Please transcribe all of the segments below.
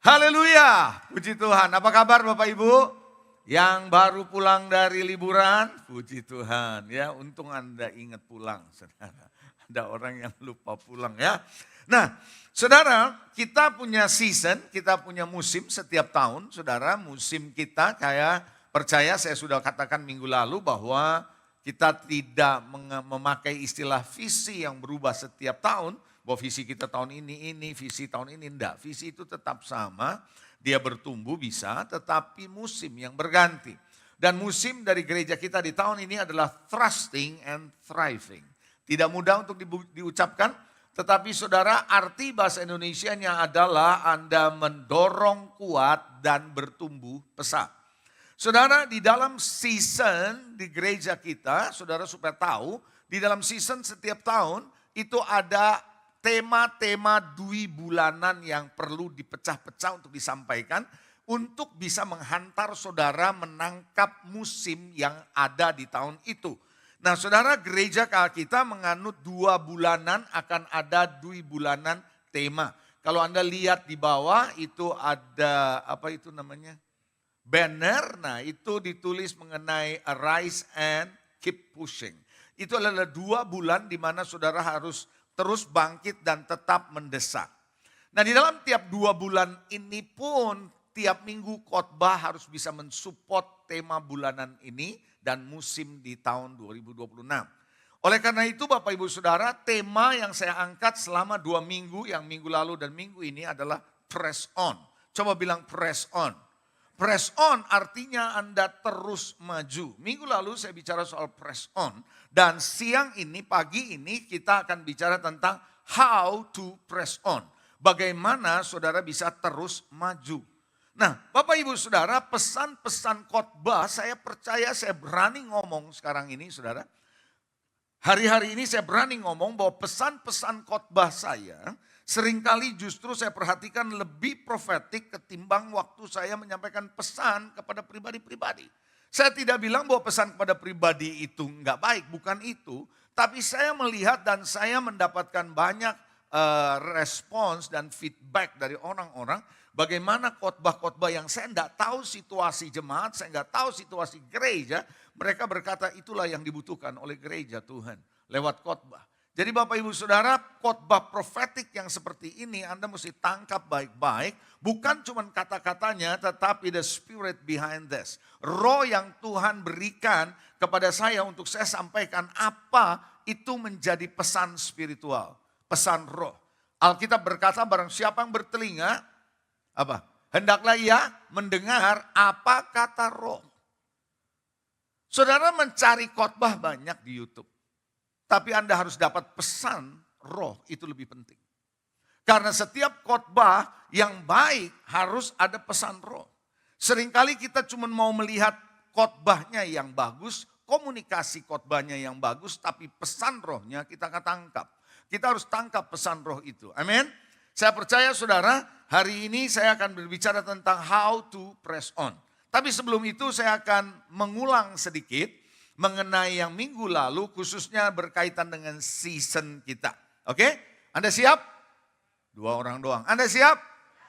Haleluya, puji Tuhan. Apa kabar Bapak Ibu? Yang baru pulang dari liburan, puji Tuhan. Ya, untung Anda ingat pulang, saudara. Ada orang yang lupa pulang ya. Nah, saudara, kita punya season, kita punya musim setiap tahun. Saudara, musim kita kayak percaya saya sudah katakan minggu lalu bahwa kita tidak memakai istilah visi yang berubah setiap tahun. Bahwa visi kita tahun ini, visi tahun ini, enggak. Visi itu tetap sama, dia bertumbuh bisa, tetapi musim yang berganti. Dan musim dari gereja kita di tahun ini adalah thrusting and thriving. Tidak mudah untuk diucapkan, tetapi saudara arti bahasa Indonesianya adalah Anda mendorong kuat dan bertumbuh pesat. Saudara di dalam season di gereja kita, saudara supaya tahu, di dalam season setiap tahun itu ada tema-tema dui bulanan yang perlu dipecah-pecah untuk disampaikan untuk bisa menghantar saudara menangkap musim yang ada di tahun itu. Nah saudara gereja kita menganut 2 bulanan akan ada dui bulanan tema. Kalau Anda lihat di bawah itu ada apa itu namanya? Banner, nah itu ditulis mengenai arise and keep pushing. Itu adalah 2 bulan di mana saudara harus terus bangkit dan tetap mendesak. Nah di dalam tiap 2 bulan ini pun tiap minggu khotbah harus bisa mensupport tema bulanan ini dan musim di tahun 2026. Oleh karena itu Bapak Ibu Saudara, tema yang saya angkat selama 2 minggu, yang minggu lalu dan minggu ini adalah press on. Coba bilang press on. Press on artinya Anda terus maju. Minggu lalu saya bicara soal press on. Dan siang ini, pagi ini kita akan bicara tentang how to press on. Bagaimana saudara bisa terus maju. Nah Bapak Ibu Saudara, pesan-pesan khotbah saya percaya saya berani ngomong sekarang ini saudara. Hari-hari ini saya berani ngomong bahwa pesan-pesan khotbah saya seringkali justru saya perhatikan lebih profetik ketimbang waktu saya menyampaikan pesan kepada pribadi-pribadi. Saya tidak bilang bahwa pesan kepada pribadi itu enggak baik, bukan itu. Tapi saya melihat dan saya mendapatkan banyak respons dan feedback dari orang-orang. Bagaimana khotbah-khotbah yang saya enggak tahu situasi jemaat, saya enggak tahu situasi gereja. Mereka berkata itulah yang dibutuhkan oleh gereja Tuhan lewat khotbah. Jadi Bapak Ibu Saudara, khotbah profetik yang seperti ini Anda mesti tangkap baik-baik. Bukan cuma kata-katanya tetapi the spirit behind this. Roh yang Tuhan berikan kepada saya untuk saya sampaikan apa itu menjadi pesan spiritual. Pesan roh. Alkitab berkata barang siapa yang bertelinga, apa? Hendaklah ia mendengar apa kata roh. Saudara mencari khotbah banyak di YouTube. Tapi Anda harus dapat pesan roh, itu lebih penting. Karena setiap khotbah yang baik harus ada pesan roh. Seringkali kita cuma mau melihat khotbahnya yang bagus, komunikasi khotbahnya yang bagus, tapi pesan rohnya kita nggak tangkap. Kita harus tangkap pesan roh itu. Amin. Saya percaya saudara, hari ini saya akan berbicara tentang how to press on. Tapi sebelum itu saya akan mengulang sedikit mengenai yang minggu lalu khususnya berkaitan dengan season kita. Oke? Anda siap? 2 orang doang. Anda siap?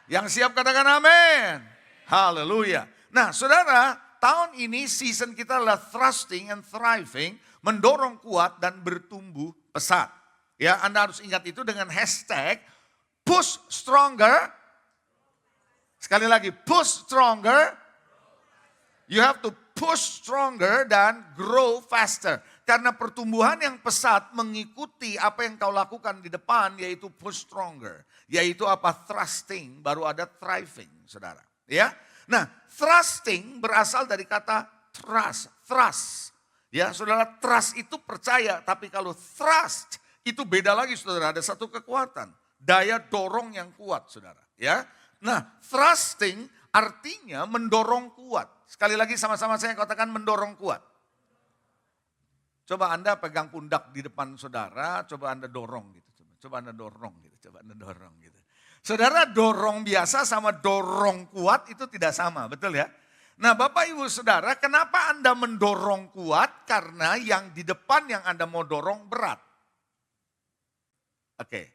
Yang siap katakan amin. Haleluya. Nah saudara, tahun ini season kita adalah thrusting and thriving, mendorong kuat dan bertumbuh pesat. Ya, Anda harus ingat itu dengan hashtag push stronger. Sekali lagi, push stronger. You have to push stronger dan grow faster. Karena pertumbuhan yang pesat mengikuti apa yang kau lakukan di depan yaitu push stronger. Yaitu apa? Thrusting, baru ada thriving saudara. Ya, nah thrusting berasal dari kata thrust. Ya saudara, trust itu percaya. Tapi kalau thrust itu beda lagi saudara, ada satu kekuatan. Daya dorong yang kuat saudara. Ya, nah thrusting artinya mendorong kuat. Sekali lagi sama-sama saya katakan mendorong kuat. Coba Anda pegang pundak di depan saudara, coba Anda dorong gitu. Coba Anda dorong gitu, coba Anda dorong gitu. Saudara dorong biasa sama dorong kuat itu tidak sama, betul ya? Nah Bapak Ibu Saudara, kenapa Anda mendorong kuat? Karena yang di depan yang Anda mau dorong berat. Oke.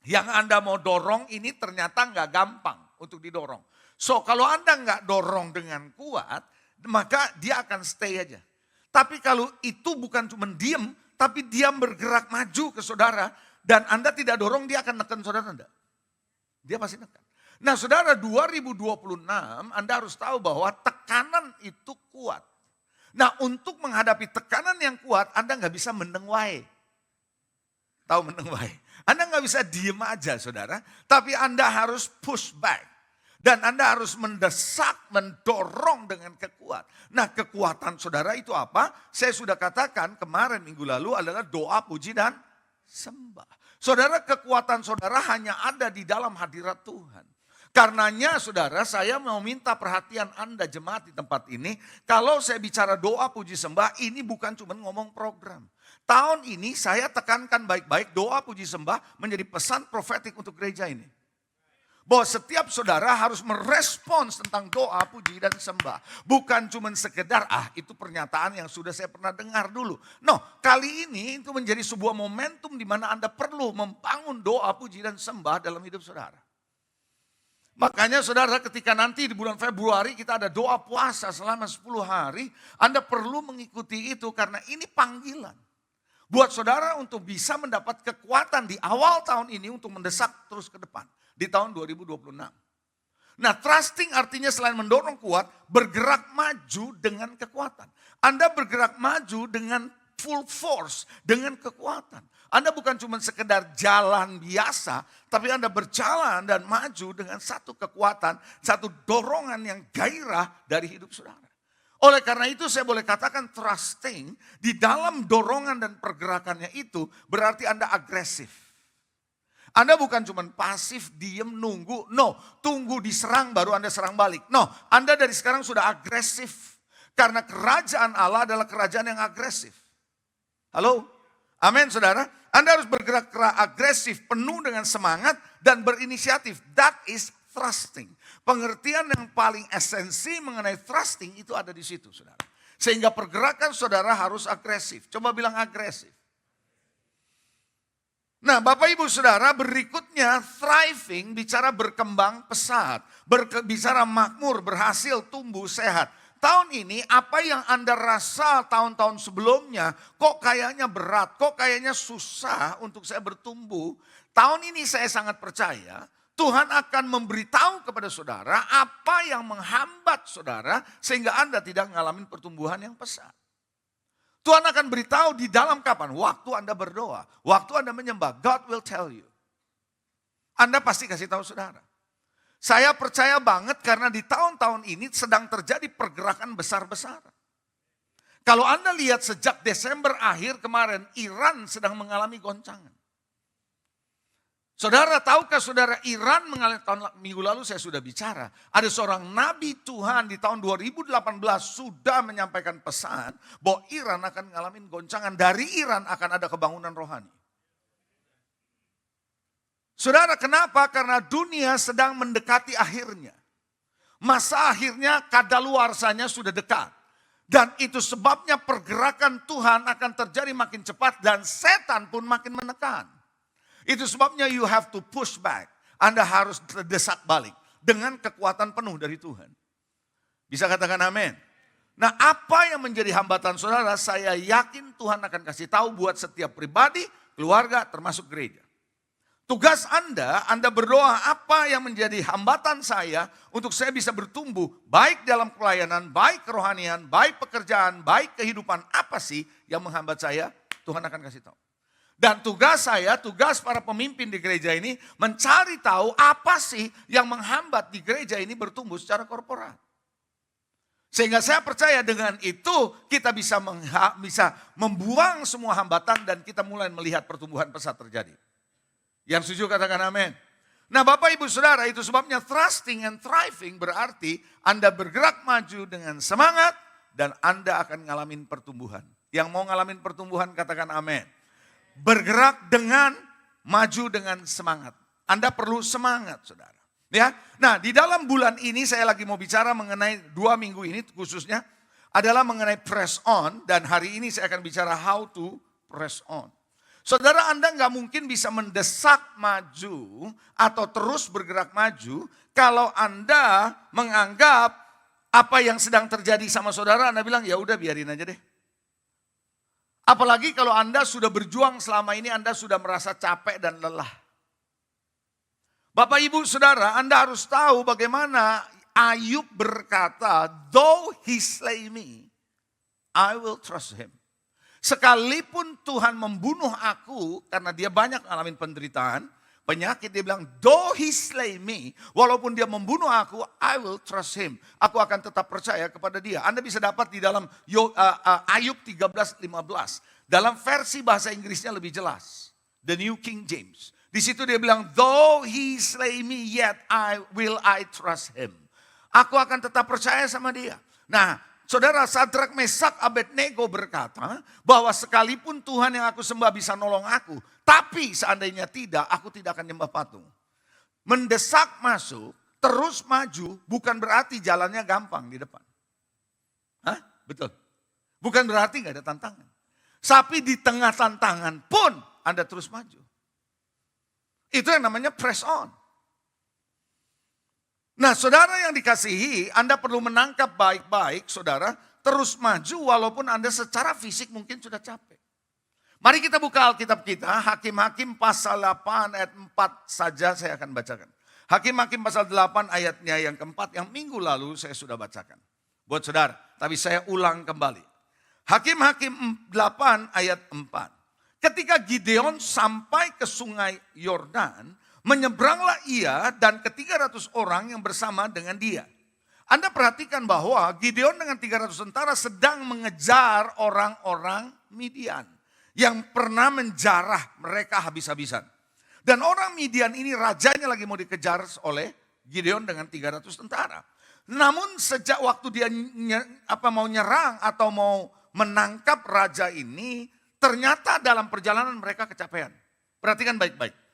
Yang Anda mau dorong ini ternyata nggak gampang untuk didorong. So kalau Anda nggak dorong dengan kuat, maka dia akan stay aja. Tapi kalau itu bukan cuma diem, tapi dia bergerak maju ke saudara, dan Anda tidak dorong, dia akan neken saudara Anda. Dia pasti neken. Nah saudara, 2026 Anda harus tahu bahwa tekanan itu kuat. Nah untuk menghadapi tekanan yang kuat, Anda nggak bisa meneng wae. Tahu meneng wae? Anda nggak bisa diem aja saudara, tapi Anda harus push back. Dan Anda harus mendesak, mendorong dengan kekuatan. Nah kekuatan saudara itu apa? Saya sudah katakan kemarin minggu lalu adalah doa, puji, dan sembah. Saudara, kekuatan saudara hanya ada di dalam hadirat Tuhan. Karenanya saudara, saya mau minta perhatian Anda jemaat di tempat ini. Kalau saya bicara doa, puji, sembah, ini bukan cuma ngomong program. Tahun ini saya tekankan baik-baik, doa, puji, sembah menjadi pesan profetik untuk gereja ini. Bahwa setiap saudara harus merespons tentang doa, puji, dan sembah. Bukan cuma sekedar, itu pernyataan yang sudah saya pernah dengar dulu. No, kali ini itu menjadi sebuah momentum di mana Anda perlu membangun doa, puji, dan sembah dalam hidup saudara. Makanya saudara, ketika nanti di bulan Februari kita ada doa puasa selama 10 hari, Anda perlu mengikuti itu karena ini panggilan. Buat saudara untuk bisa mendapat kekuatan di awal tahun ini untuk mendesak terus ke depan. Di tahun 2026. Nah trusting artinya selain mendorong kuat, bergerak maju dengan kekuatan. Anda bergerak maju dengan full force, dengan kekuatan. Anda bukan cuma sekedar jalan biasa, tapi Anda berjalan dan maju dengan satu kekuatan, satu dorongan yang gairah dari hidup saudara. Oleh karena itu saya boleh katakan trusting di dalam dorongan dan pergerakannya itu berarti Anda agresif. Anda bukan cuma pasif, diem, nunggu. No, tunggu diserang baru Anda serang balik. No, Anda dari sekarang sudah agresif. Karena kerajaan Allah adalah kerajaan yang agresif. Halo? Amin saudara. Anda harus bergerak agresif, penuh dengan semangat dan berinisiatif. That is trusting. Pengertian yang paling esensi mengenai trusting itu ada di situ saudara. Sehingga pergerakan saudara harus agresif. Coba bilang agresif. Nah Bapak Ibu Saudara, berikutnya thriving bicara berkembang pesat, bicara makmur, berhasil, tumbuh, sehat. Tahun ini apa yang Anda rasa tahun-tahun sebelumnya kok kayaknya berat, kok kayaknya susah untuk saya bertumbuh. Tahun ini saya sangat percaya Tuhan akan memberitahu kepada saudara apa yang menghambat saudara sehingga Anda tidak mengalami pertumbuhan yang pesat. Tuhan akan beritahu di dalam kapan? Waktu Anda berdoa, waktu Anda menyembah, God will tell you. Anda pasti kasih tahu saudara. Saya percaya banget karena di tahun-tahun ini sedang terjadi pergerakan besar-besaran. Kalau Anda lihat sejak Desember akhir kemarin, Iran sedang mengalami goncangan. Saudara, tahukah saudara Iran mengalami minggu lalu saya sudah bicara. Ada seorang nabi Tuhan di tahun 2018 sudah menyampaikan pesan bahwa Iran akan mengalami goncangan. Dari Iran akan ada kebangunan rohani. Saudara, kenapa? Karena dunia sedang mendekati akhirnya. Masa akhirnya kadaluarsanya sudah dekat. Dan itu sebabnya pergerakan Tuhan akan terjadi makin cepat dan setan pun makin menekan. Itu sebabnya you have to push back. Anda harus terdesak balik dengan kekuatan penuh dari Tuhan. Bisa katakan amin. Nah apa yang menjadi hambatan saudara, saya yakin Tuhan akan kasih tahu buat setiap pribadi, keluarga, termasuk gereja. Tugas Anda berdoa apa yang menjadi hambatan saya untuk saya bisa bertumbuh. Baik dalam pelayanan, baik kerohanian, baik pekerjaan, baik kehidupan. Apa sih yang menghambat saya? Tuhan akan kasih tahu. Dan tugas saya, tugas para pemimpin di gereja ini mencari tahu apa sih yang menghambat di gereja ini bertumbuh secara korporat. Sehingga saya percaya dengan itu kita bisa membuang semua hambatan dan kita mulai melihat pertumbuhan pesat terjadi. Yang setuju katakan amin. Nah Bapak Ibu Saudara, itu sebabnya trusting and thriving berarti Anda bergerak maju dengan semangat dan Anda akan ngalamin pertumbuhan. Yang mau ngalamin pertumbuhan katakan amin. Bergerak dengan maju dengan semangat. Anda perlu semangat saudara. Ya, nah di dalam bulan ini saya lagi mau bicara mengenai 2 minggu ini khususnya adalah mengenai press on. Dan hari ini saya akan bicara how to press on. Saudara, Anda nggak mungkin bisa mendesak maju atau terus bergerak maju kalau Anda menganggap apa yang sedang terjadi sama saudara, Anda bilang ya udah biarin aja deh. Apalagi kalau Anda sudah berjuang selama ini, Anda sudah merasa capek dan lelah. Bapak, Ibu, Saudara, Anda harus tahu bagaimana Ayub berkata, though he slay me, I will trust him. Sekalipun Tuhan membunuh aku, karena dia banyak ngalamin penderitaan, penyakit, dia bilang, though he slay me, walaupun dia membunuh aku, I will trust him. Aku akan tetap percaya kepada dia. Anda bisa dapat di dalam Ayub 13:15. Dalam versi bahasa Inggrisnya lebih jelas. The New King James. Di situ dia bilang, though he slay me, yet I trust him. Aku akan tetap percaya sama dia. Nah, Saudara, Sadrak, Mesak, Abednego berkata bahwa sekalipun Tuhan yang aku sembah bisa nolong aku, tapi seandainya tidak, aku tidak akan nyembah patung. Mendesak masuk, terus maju, bukan berarti jalannya gampang di depan. Hah? Betul. Bukan berarti gak ada tantangan. Tapi di tengah tantangan pun Anda terus maju. Itu yang namanya press on. Nah, saudara yang dikasihi, Anda perlu menangkap baik-baik, saudara, terus maju walaupun Anda secara fisik mungkin sudah capek. Mari kita buka Alkitab kita, Hakim-Hakim pasal 8 ayat 4 saja saya akan bacakan. Hakim-Hakim pasal 8 ayatnya yang keempat, yang minggu lalu saya sudah bacakan. Buat saudara, tapi saya ulang kembali. Hakim-Hakim 8 ayat 4. Ketika Gideon sampai ke sungai Yordan, menyeberanglah ia dan ke-300 orang yang bersama dengan dia. Anda perhatikan bahwa Gideon dengan 300 tentara sedang mengejar orang-orang Midian yang pernah menjarah mereka habis-habisan. Dan orang Midian ini rajanya lagi mau dikejar oleh Gideon dengan 300 tentara. Namun sejak waktu dia mau nyerang atau mau menangkap raja ini, ternyata dalam perjalanan mereka kecapean. Perhatikan baik-baik.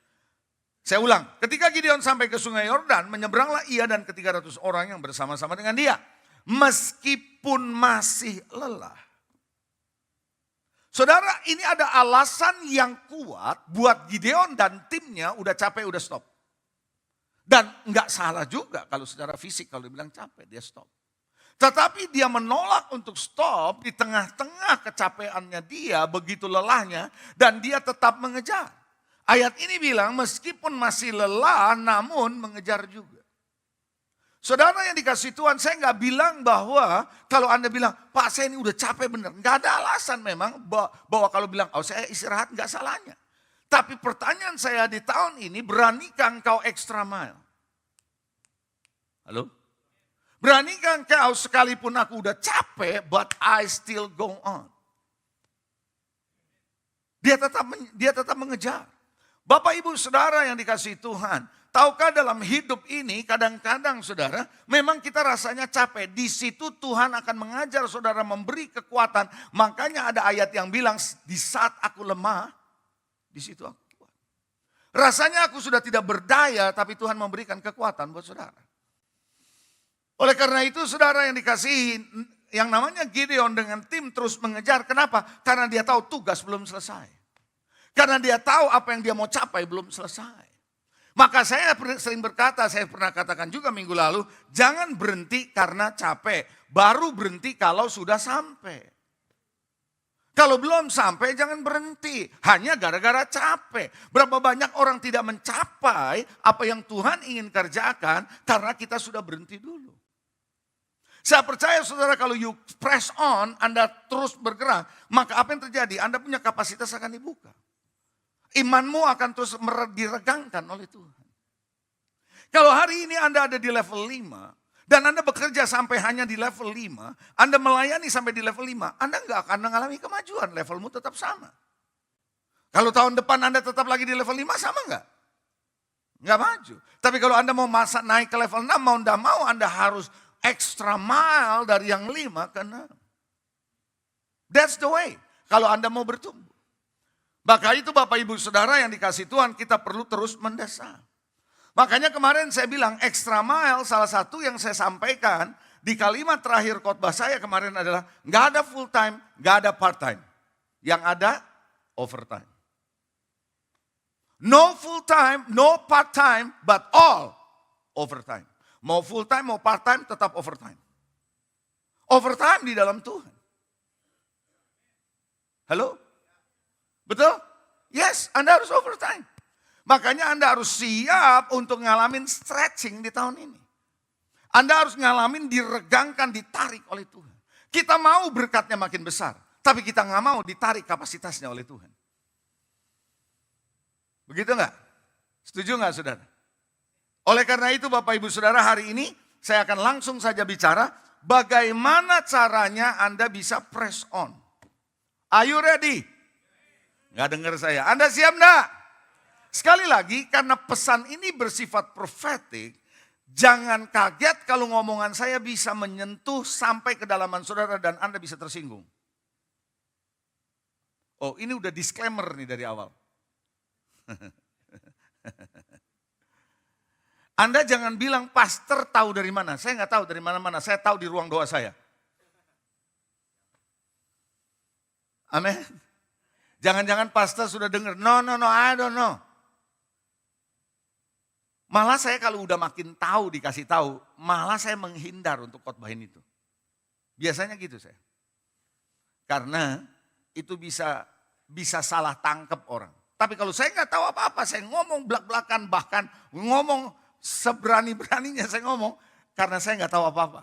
Saya ulang, ketika Gideon sampai ke sungai Yordan, menyeberanglah ia dan ke-300 orang yang bersama-sama dengan dia. Meskipun masih lelah. Saudara, ini ada alasan yang kuat buat Gideon dan timnya udah capek, udah stop. Dan enggak salah juga kalau secara fisik, kalau dia bilang capek, dia stop. Tetapi dia menolak untuk stop di tengah-tengah kecapeannya dia, begitu lelahnya, dan dia tetap mengejar. Ayat ini bilang meskipun masih lelah namun mengejar juga. Saudara yang dikasih Tuhan, saya nggak bilang bahwa kalau Anda bilang, Pak saya ini udah capek bener. Nggak ada alasan memang bahwa kalau bilang, oh saya istirahat nggak salahnya. Tapi pertanyaan saya di tahun ini, beranikah engkau extra mile? Halo? Beranikah engkau sekalipun aku udah capek, but I still go on. Dia tetap mengejar. Bapak, Ibu, Saudara yang dikasihi Tuhan, tahukah dalam hidup ini kadang-kadang saudara, memang kita rasanya capek. Di situ Tuhan akan mengajar saudara, memberi kekuatan. Makanya ada ayat yang bilang, di saat aku lemah, di situ aku kuat. Rasanya aku sudah tidak berdaya, tapi Tuhan memberikan kekuatan buat saudara. Oleh karena itu saudara yang dikasihi, yang namanya Gideon dengan tim terus mengejar. Kenapa? Karena dia tahu tugas belum selesai. Karena dia tahu apa yang dia mau capai belum selesai. Maka saya sering berkata, saya pernah katakan juga minggu lalu, jangan berhenti karena capek. Baru berhenti kalau sudah sampai. Kalau belum sampai jangan berhenti. Hanya gara-gara capek. Berapa banyak orang tidak mencapai apa yang Tuhan ingin kerjakan karena kita sudah berhenti dulu. Saya percaya saudara, kalau you press on, Anda terus bergerak, maka apa yang terjadi? Anda punya kapasitas akan dibuka. Imanmu akan terus diregangkan oleh Tuhan. Kalau hari ini Anda ada di level 5, dan Anda bekerja sampai hanya di level 5, Anda melayani sampai di level 5, Anda nggak akan mengalami kemajuan, levelmu tetap sama. Kalau tahun depan Anda tetap lagi di level 5, sama nggak? Nggak maju. Tapi kalau Anda mau naik ke level 6, mau nggak mau Anda harus extra mile dari yang 5 ke 6. That's the way. Kalau Anda mau bertumbuh. Maka itu Bapak Ibu Saudara yang dikasih Tuhan, kita perlu terus mendesak. Makanya kemarin saya bilang extra mile, salah satu yang saya sampaikan di kalimat terakhir khotbah saya kemarin adalah nggak ada full time, nggak ada part time. Yang ada overtime. No full time, no part time, but all overtime. Mau full time, mau part time, tetap overtime. Overtime di dalam Tuhan. Halo? Betul? Yes, Anda harus overtime. Makanya Anda harus siap untuk ngalamin stretching di tahun ini. Anda harus ngalamin diregangkan, ditarik oleh Tuhan. Kita mau berkatnya makin besar, tapi kita nggak mau ditarik kapasitasnya oleh Tuhan. Begitu nggak? Setuju nggak saudara? Oleh karena itu Bapak Ibu Saudara, hari ini saya akan langsung saja bicara bagaimana caranya Anda bisa press on. Are you ready? Nggak dengar saya. Anda siap enggak? Sekali lagi, karena pesan ini bersifat profetik, jangan kaget kalau ngomongan saya bisa menyentuh sampai kedalaman saudara dan Anda bisa tersinggung. Oh, ini udah disclaimer nih dari awal. Anda jangan bilang pastor tahu dari mana. Saya nggak tahu dari mana-mana. Saya tahu di ruang doa saya. Amin. Jangan-jangan pastor sudah dengar. No, I don't know. Malah saya kalau udah makin tahu, dikasih tahu, malah saya menghindar untuk khotbahin itu. Biasanya gitu saya. Karena itu bisa salah tangkap orang. Tapi kalau saya nggak tahu apa-apa, saya ngomong belak-belakan, bahkan ngomong seberani-beraninya saya ngomong, karena saya nggak tahu apa-apa.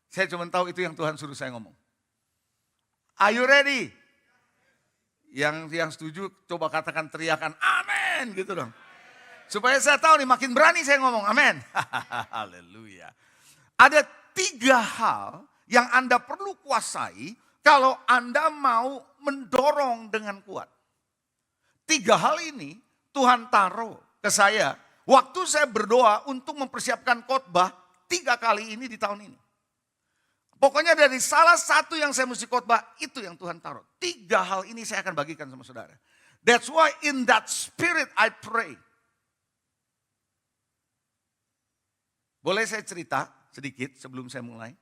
Saya cuma tahu itu yang Tuhan suruh saya ngomong. Are you ready? Yang setuju coba katakan teriakan amin gitu dong. Supaya saya tahu nih makin berani saya ngomong amin. Haleluya. Ada 3 hal yang Anda perlu kuasai kalau Anda mau mendorong dengan kuat. 3 hal ini Tuhan taruh ke saya waktu saya berdoa untuk mempersiapkan khotbah 3 kali ini di tahun ini. Pokoknya dari salah satu yang saya mesti khotbah itu yang Tuhan taruh. 3 hal ini saya akan bagikan sama saudara. That's why in that spirit I pray. Boleh saya cerita sedikit sebelum saya mulai?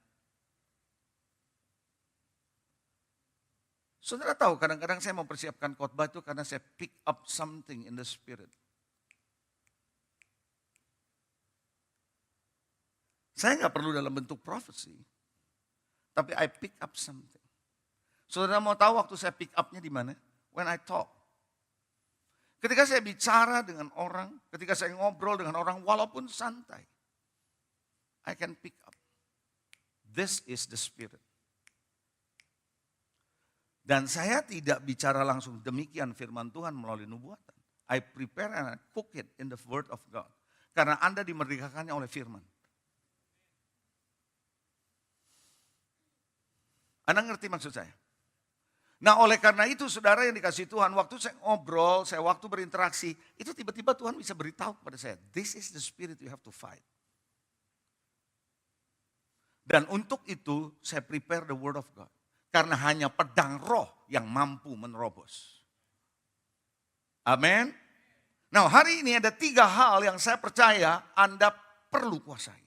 Saudara tahu kadang-kadang saya mau persiapkan khotbah itu karena saya pick up something in the spirit. Saya nggak perlu dalam bentuk prophecy, tapi I pick up something. Saudara mau tahu waktu saya pick up-nya di mana? When I talk. Ketika saya bicara dengan orang, ketika saya ngobrol dengan orang walaupun santai, I can pick up. This is the spirit. Dan saya tidak bicara langsung demikian firman Tuhan melalui nubuatan. I prepare and I cook it in the word of God. Karena Anda dimerdekakannya oleh firman. Anda ngerti maksud saya? Nah oleh karena itu saudara yang dikasih Tuhan, waktu saya ngobrol, saya waktu berinteraksi, itu tiba-tiba Tuhan bisa beritahu kepada saya, this is the spirit you have to fight. Dan untuk itu saya prepare the word of God. Karena hanya pedang roh yang mampu menerobos. Amin. Nah hari ini ada 3 hal yang saya percaya Anda perlu kuasai.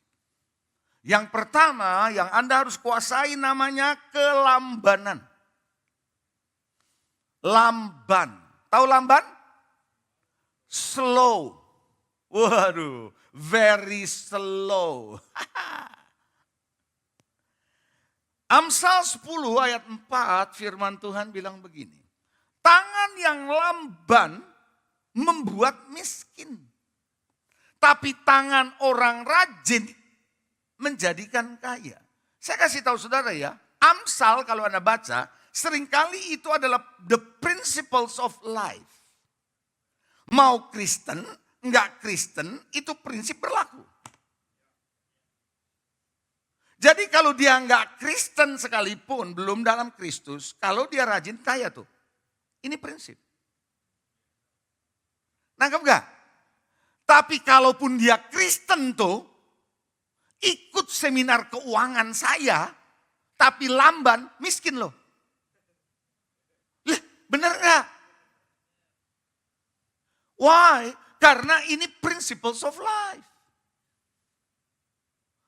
Yang pertama yang Anda harus kuasai namanya kelambanan. Lamban. Tahu lamban? Slow. Waduh, very slow. Amsal 10 ayat 4 firman Tuhan bilang begini. Tangan yang lamban membuat miskin. Tapi tangan orang rajin menjadikan kaya. Saya kasih tahu saudara ya, Amsal kalau Anda baca, seringkali itu adalah the principles of life. Mau Kristen, enggak Kristen, itu prinsip berlaku. Jadi kalau dia enggak Kristen sekalipun, belum dalam Kristus, kalau dia rajin kaya tuh. Ini prinsip. Nangkep enggak? Tapi kalaupun dia Kristen tuh, ikut seminar keuangan saya, tapi lamban, miskin loh. Lah, bener enggak? Why? Karena ini principles of life.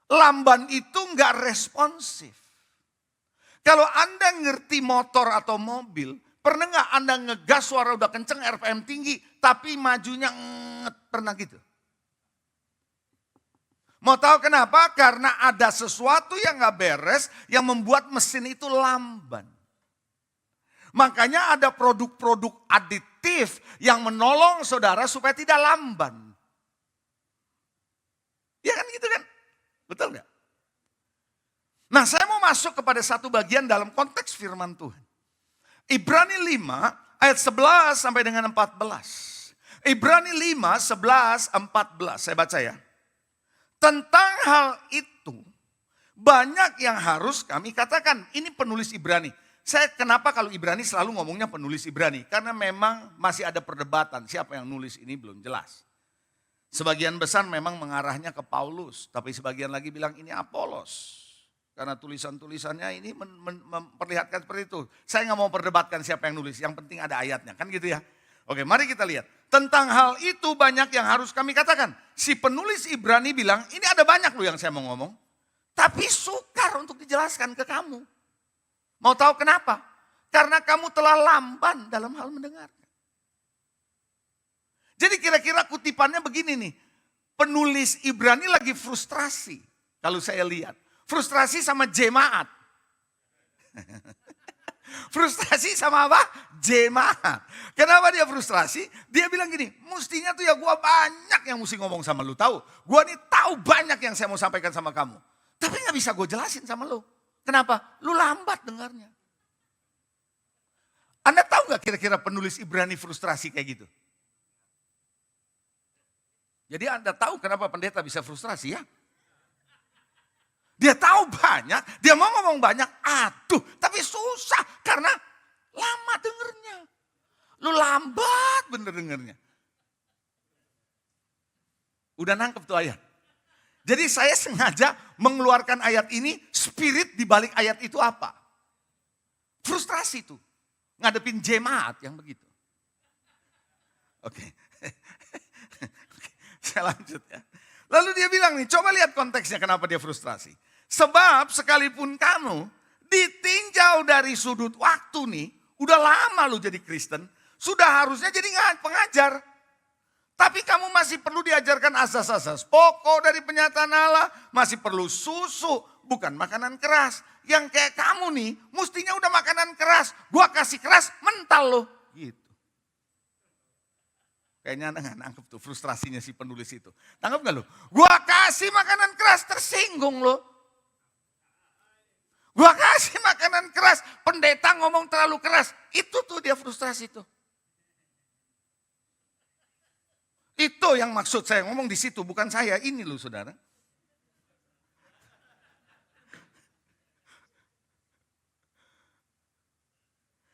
Lamban itu enggak responsif. Kalau Anda ngerti motor atau mobil, Pernah nggak Anda ngegas suara udah kenceng, RPM tinggi, tapi majunya pernah gitu? Mau tahu kenapa? Karena ada sesuatu yang nggak beres yang membuat mesin itu lamban. Makanya ada produk-produk aditif yang menolong saudara supaya tidak lamban. Ya kan gitu kan? Betul nggak? Nah, saya mau masuk kepada satu bagian dalam konteks firman Tuhan. Ibrani 5 ayat 11 sampai dengan 14. Ibrani 5, 11, 14. Saya baca ya. Tentang hal itu banyak yang harus kami katakan. Ini penulis Ibrani. Saya kenapa kalau Ibrani selalu ngomongnya penulis Ibrani? Karena memang masih ada perdebatan siapa yang nulis ini belum jelas. Sebagian besar memang mengarahnya ke Paulus. Tapi sebagian lagi bilang ini Apolos. Karena tulisan-tulisannya ini memperlihatkan seperti itu. Saya nggak mau perdebatkan siapa yang nulis. Yang penting ada ayatnya. Kan gitu ya. Oke, mari kita lihat. Tentang hal itu banyak yang harus kami katakan. Si penulis Ibrani bilang, ini ada banyak loh yang saya mau ngomong. Tapi sukar untuk dijelaskan ke kamu. Mau tahu kenapa? Karena kamu telah lamban dalam hal mendengarkan. Jadi kira-kira kutipannya begini nih. Penulis Ibrani lagi frustrasi. Kalau saya lihat. Frustrasi sama jemaat. Frustrasi sama apa? Jemaat. Kenapa dia frustrasi? Dia bilang gini, mestinya tuh ya gue banyak yang mesti ngomong sama lu. Tahu? Gue nih tahu banyak yang saya mau sampaikan sama kamu. Tapi gak bisa gue jelasin sama lu. Kenapa? Lu lambat dengarnya. Anda tahu gak kira-kira penulis Ibrani frustrasi kayak gitu? Jadi Anda tahu kenapa pendeta bisa frustrasi ya? Dia tahu banyak, dia mau ngomong banyak, aduh, tapi susah karena lama dengernya. Lu lambat bener dengernya. Udah nangkep tuh ayat. Jadi saya sengaja mengeluarkan ayat ini, spirit di balik ayat itu apa? Frustrasi tuh, ngadepin jemaat yang begitu. Oke. Saya lanjut ya. Lalu dia bilang nih, coba lihat konteksnya kenapa dia frustrasi. Sebab sekalipun kamu ditinjau dari sudut waktu nih, udah lama lu jadi Kristen, sudah harusnya jadi pengajar. Tapi kamu masih perlu diajarkan asas-asas pokok dari penyataan Allah, masih perlu susu, bukan makanan keras. Yang kayak kamu nih, mestinya udah makanan keras, gua kasih keras, mental lo. Gitu. Kayaknya Anda gak nangkep tuh frustrasinya si penulis itu. Nangkep gak lo? Gua kasih makanan keras, tersinggung lo. Gua kasih makanan keras, pendeta ngomong terlalu keras. Itu tuh dia frustrasi tuh. Itu yang maksud saya ngomong di situ, bukan saya. Ini loh saudara.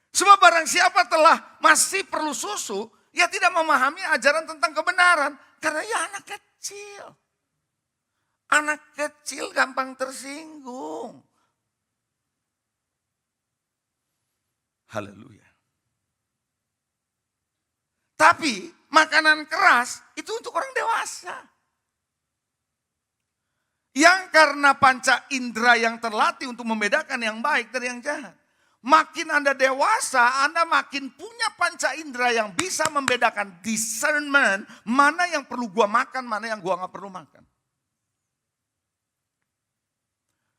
Sebab barang siapa telah masih perlu susu, ya tidak memahami ajaran tentang kebenaran. Karena ya anak kecil. Anak kecil gampang tersinggung. Haleluya. Tapi makanan keras itu untuk orang dewasa. Yang karena panca indera yang terlatih untuk membedakan yang baik dari yang jahat. Makin Anda dewasa, Anda makin punya panca indera yang bisa membedakan discernment. Mana yang perlu gua makan, mana yang gua gak perlu makan.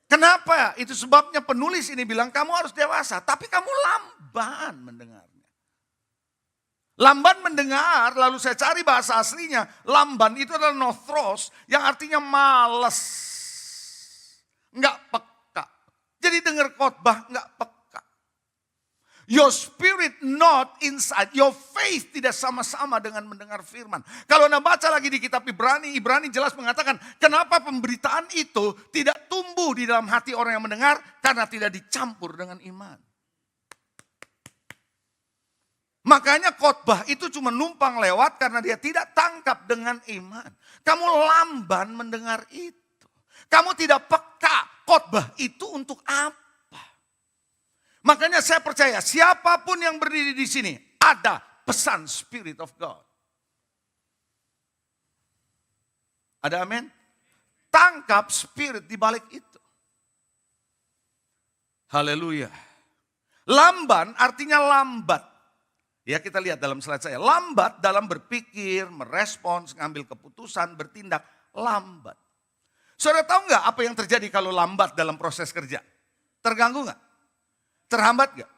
Kenapa? Itu sebabnya penulis ini bilang kamu harus dewasa. Tapi kamu lamban mendengarnya. Lamban mendengar, lalu saya cari bahasa aslinya. Lamban itu adalah nothros yang artinya males. Enggak peka. Jadi dengar khotbah enggak peka. Your spirit not inside. Your faith tidak sama-sama dengan mendengar firman. Kalau Anda baca lagi di kitab Ibrani, Ibrani jelas mengatakan kenapa pemberitaan itu tidak tumbuh di dalam hati orang yang mendengar karena tidak dicampur dengan iman. Makanya khotbah itu cuma numpang lewat karena dia tidak tangkap dengan iman. Kamu lamban mendengar itu. Kamu tidak peka khotbah itu untuk apa? Makanya saya percaya siapapun yang berdiri di sini ada pesan Spirit of God. Ada amin? Tangkap spirit di balik itu. Haleluya. Lamban artinya lambat. Ya kita lihat dalam slide saya. Lambat dalam berpikir, merespons, ngambil keputusan, bertindak. Lambat. Saudara tahu nggak apa yang terjadi kalau lambat dalam proses kerja? Terganggu nggak? Terhambat nggak?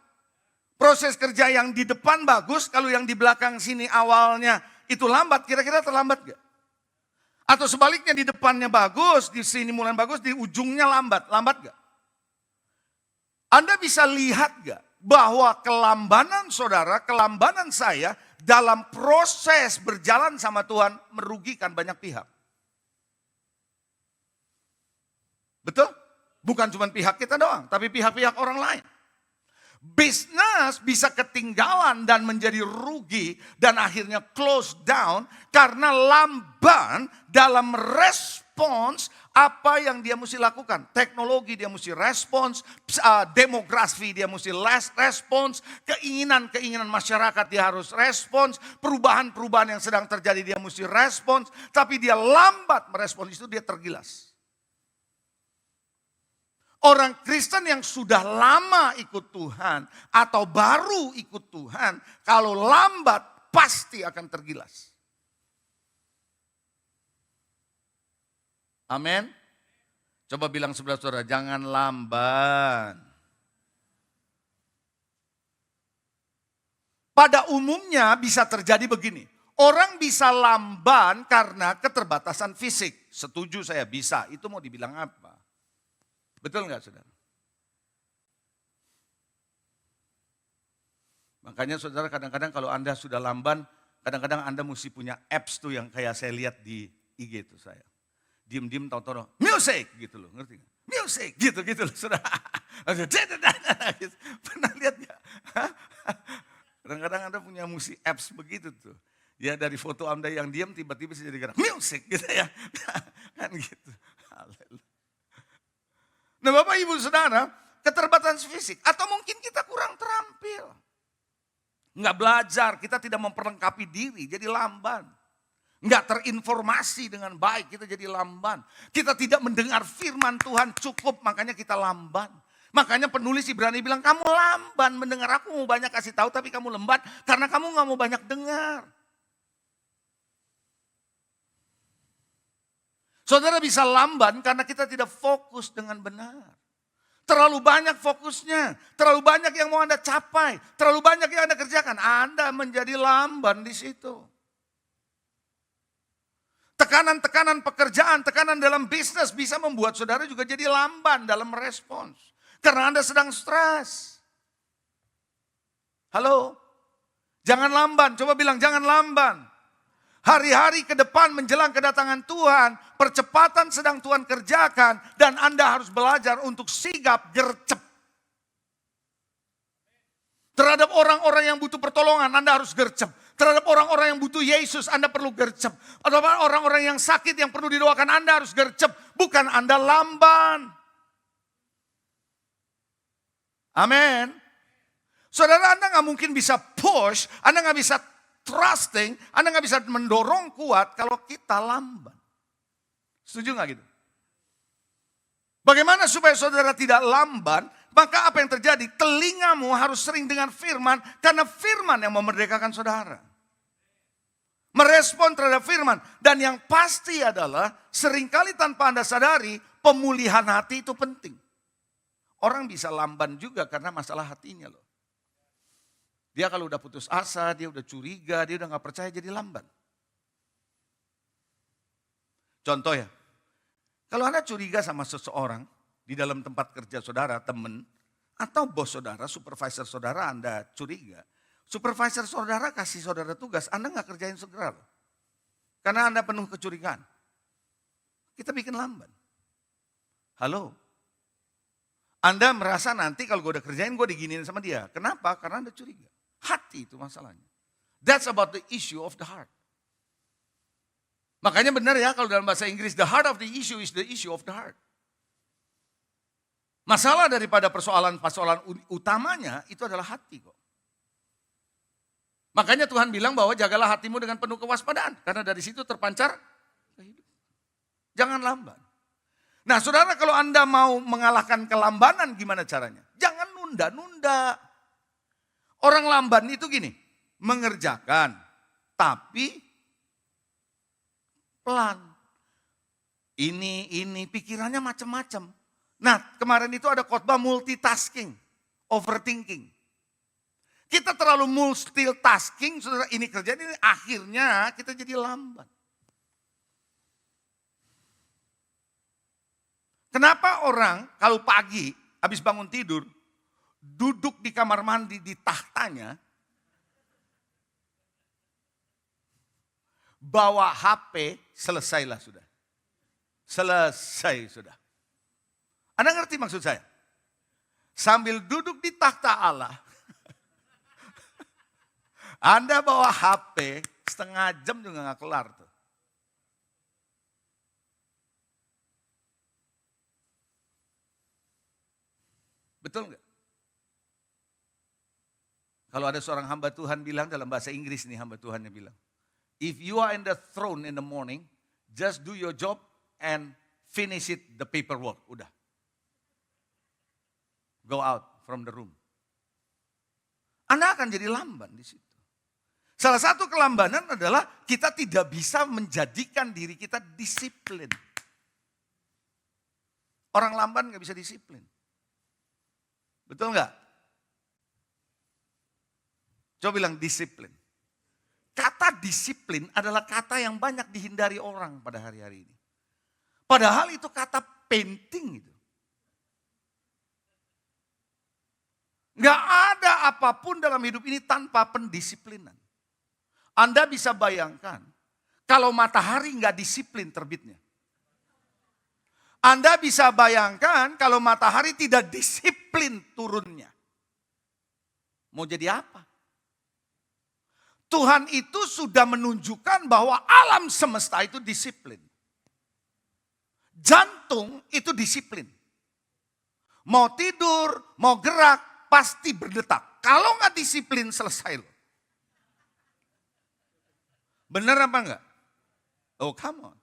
Proses kerja yang di depan bagus, kalau yang di belakang sini awalnya itu lambat, kira-kira terlambat nggak? Atau sebaliknya di depannya bagus, di sini mulai bagus, di ujungnya lambat. Lambat nggak? Anda bisa lihat nggak bahwa kelambanan saudara, kelambanan saya dalam proses berjalan sama Tuhan merugikan banyak pihak. Betul? Bukan cuma pihak kita doang, tapi pihak-pihak orang lain. Bisnis bisa ketinggalan dan menjadi rugi dan akhirnya close down karena lamban dalam respons apa yang dia mesti lakukan. Teknologi dia mesti respons, demografi dia mesti respons, keinginan masyarakat dia harus respons, perubahan-perubahan yang sedang terjadi dia mesti respons, tapi dia lambat merespons itu dia tergilas. Orang Kristen yang sudah lama ikut Tuhan atau baru ikut Tuhan, kalau lambat pasti akan tergilas. Amin. Coba bilang sebelah saudara, jangan lamban. Pada umumnya bisa terjadi begini. Orang bisa lamban karena keterbatasan fisik. Setuju saya bisa, itu mau dibilang apa? Betul nggak saudara? Makanya saudara kadang-kadang kalau Anda sudah lamban, kadang-kadang Anda mesti punya apps tuh yang kayak saya lihat di IG itu saya. Diem-diem tahu-tahu, music gitu loh, ngerti nggak? Music gitu loh saudara. Pernah lihat nggak? Kadang-kadang Anda punya musik apps begitu tuh. Ya dari foto Anda yang diem tiba-tiba jadi gerak music gitu ya. Kan gitu. Haleluya. Nah Bapak Ibu Saudara, keterbatasan fisik atau mungkin kita kurang terampil. Enggak belajar, kita tidak memperlengkapi diri, jadi lamban. Enggak terinformasi dengan baik, kita jadi lamban. Kita tidak mendengar firman Tuhan cukup, makanya kita lamban. Makanya penulis Ibrani bilang, kamu lamban mendengar, aku mau banyak kasih tahu tapi kamu lamban karena kamu gak mau banyak dengar. Saudara bisa lamban karena kita tidak fokus dengan benar. Terlalu banyak fokusnya, terlalu banyak yang mau Anda capai, terlalu banyak yang Anda kerjakan. Anda menjadi lamban di situ. Tekanan-tekanan pekerjaan, tekanan dalam bisnis bisa membuat saudara juga jadi lamban dalam respons. Karena Anda sedang stres. Halo? Jangan lamban, coba bilang jangan lamban. Hari-hari ke depan menjelang kedatangan Tuhan, percepatan sedang Tuhan kerjakan dan Anda harus belajar untuk sigap gercep. Terhadap orang-orang yang butuh pertolongan, Anda harus gercep. Terhadap orang-orang yang butuh Yesus, Anda perlu gercep. Atau orang-orang yang sakit yang perlu didoakan, Anda harus gercep. Bukan Anda lamban. Amin. Saudara, Anda gak mungkin bisa push, Anda gak bisa trusting, Anda gak bisa mendorong kuat kalau kita lamban. Setuju gak gitu? Bagaimana supaya saudara tidak lamban? Maka apa yang terjadi? Telingamu harus sering dengan firman, karena firman yang memerdekakan saudara. Merespon terhadap firman. Dan yang pasti adalah, seringkali tanpa Anda sadari, pemulihan hati itu penting. Orang bisa lamban juga karena masalah hatinya loh. Dia kalau udah putus asa, dia udah curiga, dia udah gak percaya jadi lamban. Contoh ya, kalau Anda curiga sama seseorang di dalam tempat kerja saudara, teman, atau bos saudara, supervisor saudara Anda curiga. Supervisor saudara kasih saudara tugas, Anda gak kerjain segera loh. Karena Anda penuh kecurigaan. Kita bikin lamban. Halo? Anda merasa nanti kalau gue udah kerjain gue diginiin sama dia. Kenapa? Karena Anda curiga. Hati itu masalahnya. That's about the issue of the heart. Makanya benar ya kalau dalam bahasa Inggris, the heart of the issue is the issue of the heart. Masalah daripada persoalan-persoalan utamanya itu adalah hati kok. Makanya Tuhan bilang bahwa jagalah hatimu dengan penuh kewaspadaan. Karena dari situ terpancar kehidupan. Jangan lamban. Nah saudara, kalau Anda mau mengalahkan kelambanan gimana caranya? Jangan nunda-nunda. Orang lamban itu gini, mengerjakan, tapi pelan. Ini, pikirannya macam-macam. Nah, kemarin itu ada khotbah multitasking, overthinking. Kita terlalu multitasking, saudara, ini kerjaan ini akhirnya kita jadi lamban. Kenapa orang kalau pagi habis bangun tidur, duduk di kamar mandi di tahtanya, bawa HP, selesailah sudah. Selesai sudah. Anda ngerti maksud saya? Sambil duduk di takhta Allah, Anda bawa HP, setengah jam juga gak kelar tuh. Betul nggak? Kalau ada seorang hamba Tuhan bilang dalam bahasa Inggris nih, hamba Tuhannya bilang, if you are in the throne in the morning, just do your job and finish it the paperwork. Udah. Go out from the room. Anda akan jadi lamban di situ. Salah satu kelambanan adalah kita tidak bisa menjadikan diri kita disiplin. Orang lamban gak bisa disiplin. Betul nggak? Coba bilang disiplin. Kata disiplin adalah kata yang banyak dihindari orang pada hari-hari ini. Padahal itu kata penting itu. Nggak ada apapun dalam hidup ini tanpa pendisiplinan. Anda bisa bayangkan kalau matahari nggak disiplin terbitnya. Anda bisa bayangkan kalau matahari tidak disiplin turunnya. Mau jadi apa? Tuhan itu sudah menunjukkan bahwa alam semesta itu disiplin. Jantung itu disiplin. Mau tidur, mau gerak, pasti berdetak. Kalau nggak disiplin, selesai loh. Benar apa enggak? Oh, come on.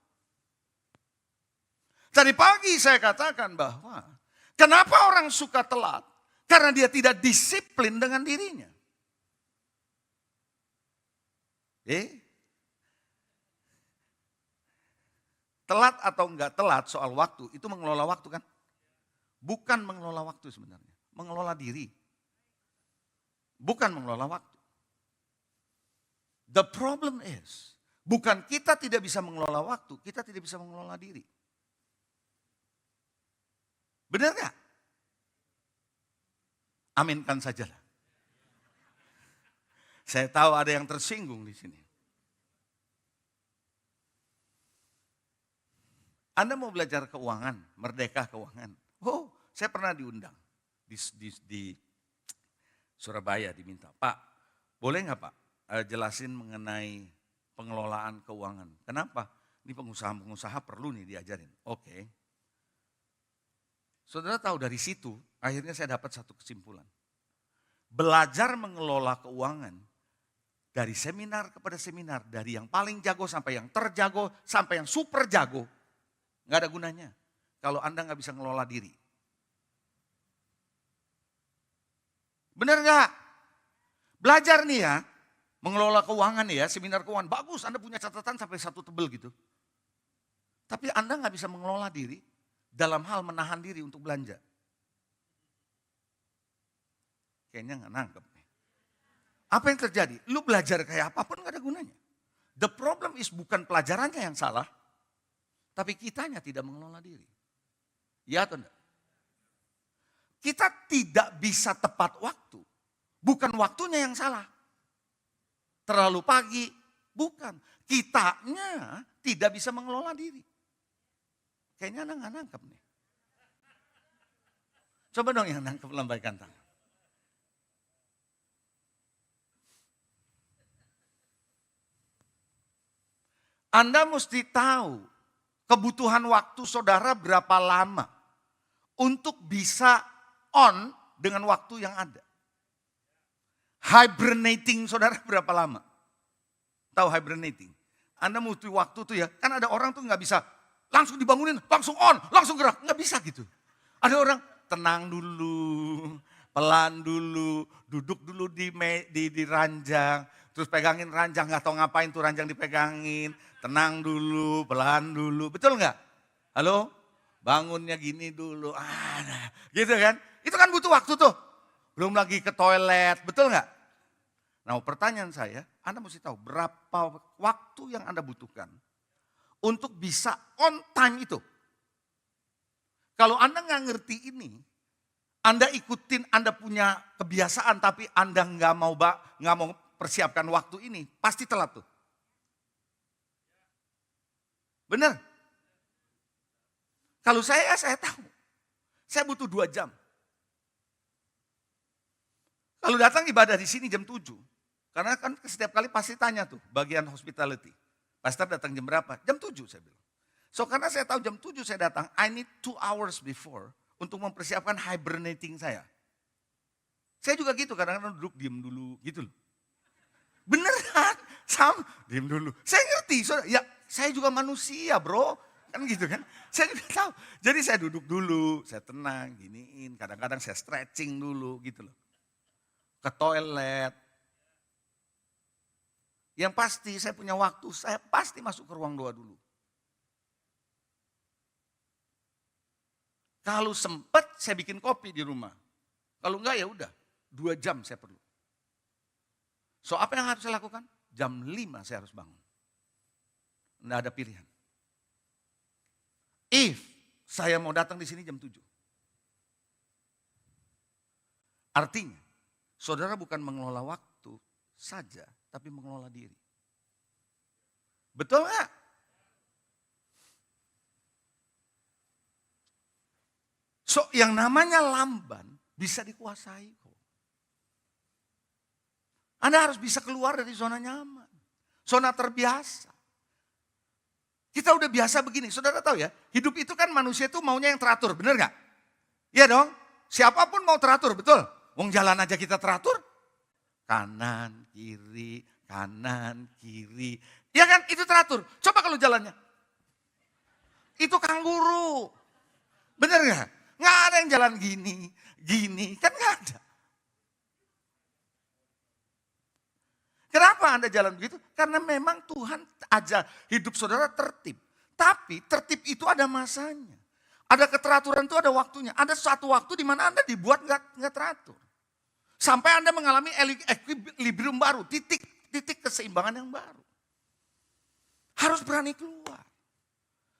Tadi pagi saya katakan bahwa kenapa orang suka telat? Karena dia tidak disiplin dengan dirinya. Telat atau enggak telat soal waktu, itu mengelola waktu kan? Bukan mengelola waktu sebenarnya, mengelola diri. Bukan mengelola waktu. The problem is, bukan kita tidak bisa mengelola waktu, kita tidak bisa mengelola diri. Benar gak? Aminkan sajalah. Saya tahu ada yang tersinggung di sini. Anda mau belajar keuangan, merdeka keuangan. Oh, saya pernah diundang di Surabaya, diminta, Pak, boleh nggak Pak jelasin mengenai pengelolaan keuangan? Kenapa? Ini pengusaha-pengusaha perlu nih diajarin. Oke. Saudara tahu dari situ, akhirnya saya dapat satu kesimpulan. Belajar mengelola keuangan dari seminar kepada seminar, dari yang paling jago sampai yang terjago, sampai yang super jago, nggak ada gunanya kalau Anda nggak bisa ngelola diri. Benar nggak? Belajar nih ya, mengelola keuangan ya, seminar keuangan. Bagus, Anda punya catatan sampai satu tebel gitu. Tapi Anda nggak bisa mengelola diri dalam hal menahan diri untuk belanja. Kayaknya nggak nangkep nih. Apa yang terjadi? Lu belajar kayak apapun nggak ada gunanya. The problem is bukan pelajarannya yang salah, tapi kitanya tidak mengelola diri. Ya atau enggak? Kita tidak bisa tepat waktu. Bukan waktunya yang salah. Terlalu pagi, bukan. Kitanya tidak bisa mengelola diri. Kayaknya Anda nggak nangkep nih. Coba dong yang nangkep lambaikan tangan. Anda mesti tahu kebutuhan waktu saudara berapa lama untuk bisa on dengan waktu yang ada. Hibernating saudara berapa lama? Tahu hibernating? Anda mesti waktu tuh ya, kan ada orang tuh nggak bisa langsung dibangunin, langsung on, langsung gerak. Nggak bisa gitu. Ada orang tenang dulu, Pelan dulu, duduk dulu di ranjang. Terus pegangin ranjang, gak tahu ngapain tuh ranjang dipegangin. Tenang dulu, pelan dulu. Betul nggak? Halo? Bangunnya gini dulu. Nah, gitu kan? Itu kan butuh waktu tuh. Belum lagi ke toilet, betul nggak? Nah pertanyaan saya, Anda mesti tahu berapa waktu yang Anda butuhkan untuk bisa on time itu. Kalau Anda nggak ngerti ini, Anda ikutin, Anda punya kebiasaan tapi Anda nggak mau persiapkan waktu ini, pasti telat tuh. Benar? Kalau saya tahu. Saya butuh 2 jam. Kalau datang ibadah di sini jam 7. Karena kan setiap kali pasti tanya tuh bagian hospitality. Pastor datang jam berapa? Jam 7 saya bilang. So karena saya tahu jam 7 saya datang, I need 2 hours before untuk mempersiapkan hibernating saya. Saya juga gitu, kadang-kadang duduk diem dulu gitu loh. Beneran, sama diem dulu. Saya ngerti, ya saya juga manusia bro. Kan gitu kan, saya juga tahu. Jadi saya duduk dulu, saya tenang, giniin. Kadang-kadang saya stretching dulu gitu loh. Ke toilet. Yang pasti saya punya waktu, saya pasti masuk ke ruang doa dulu. Kalau sempat saya bikin kopi di rumah. Kalau enggak ya udah, 2 jam saya perlu. So apa yang harus saya lakukan? Jam 5 saya harus bangun. Enggak ada pilihan. If saya mau datang di sini jam 7. Artinya, saudara bukan mengelola waktu saja, tapi mengelola diri. Betul nggak? So, yang namanya lamban bisa dikuasai kok. Anda harus bisa keluar dari zona nyaman, zona terbiasa. Kita udah biasa begini, saudara tahu ya, hidup itu kan manusia itu maunya yang teratur, bener gak? Iya dong, siapapun mau teratur, betul? Wong jalan aja kita teratur, kanan, kiri, ya kan itu teratur. Coba kalau jalannya, itu kanguru, bener gak? Gak ada yang jalan gini, kan gak ada. Kenapa Anda jalan begitu? Karena memang Tuhan aja hidup saudara tertib. Tapi tertib itu ada masanya. Ada keteraturan itu ada waktunya. Ada suatu waktu di mana Anda dibuat nggak teratur. Sampai Anda mengalami equilibrium baru, titik keseimbangan yang baru. Harus berani keluar.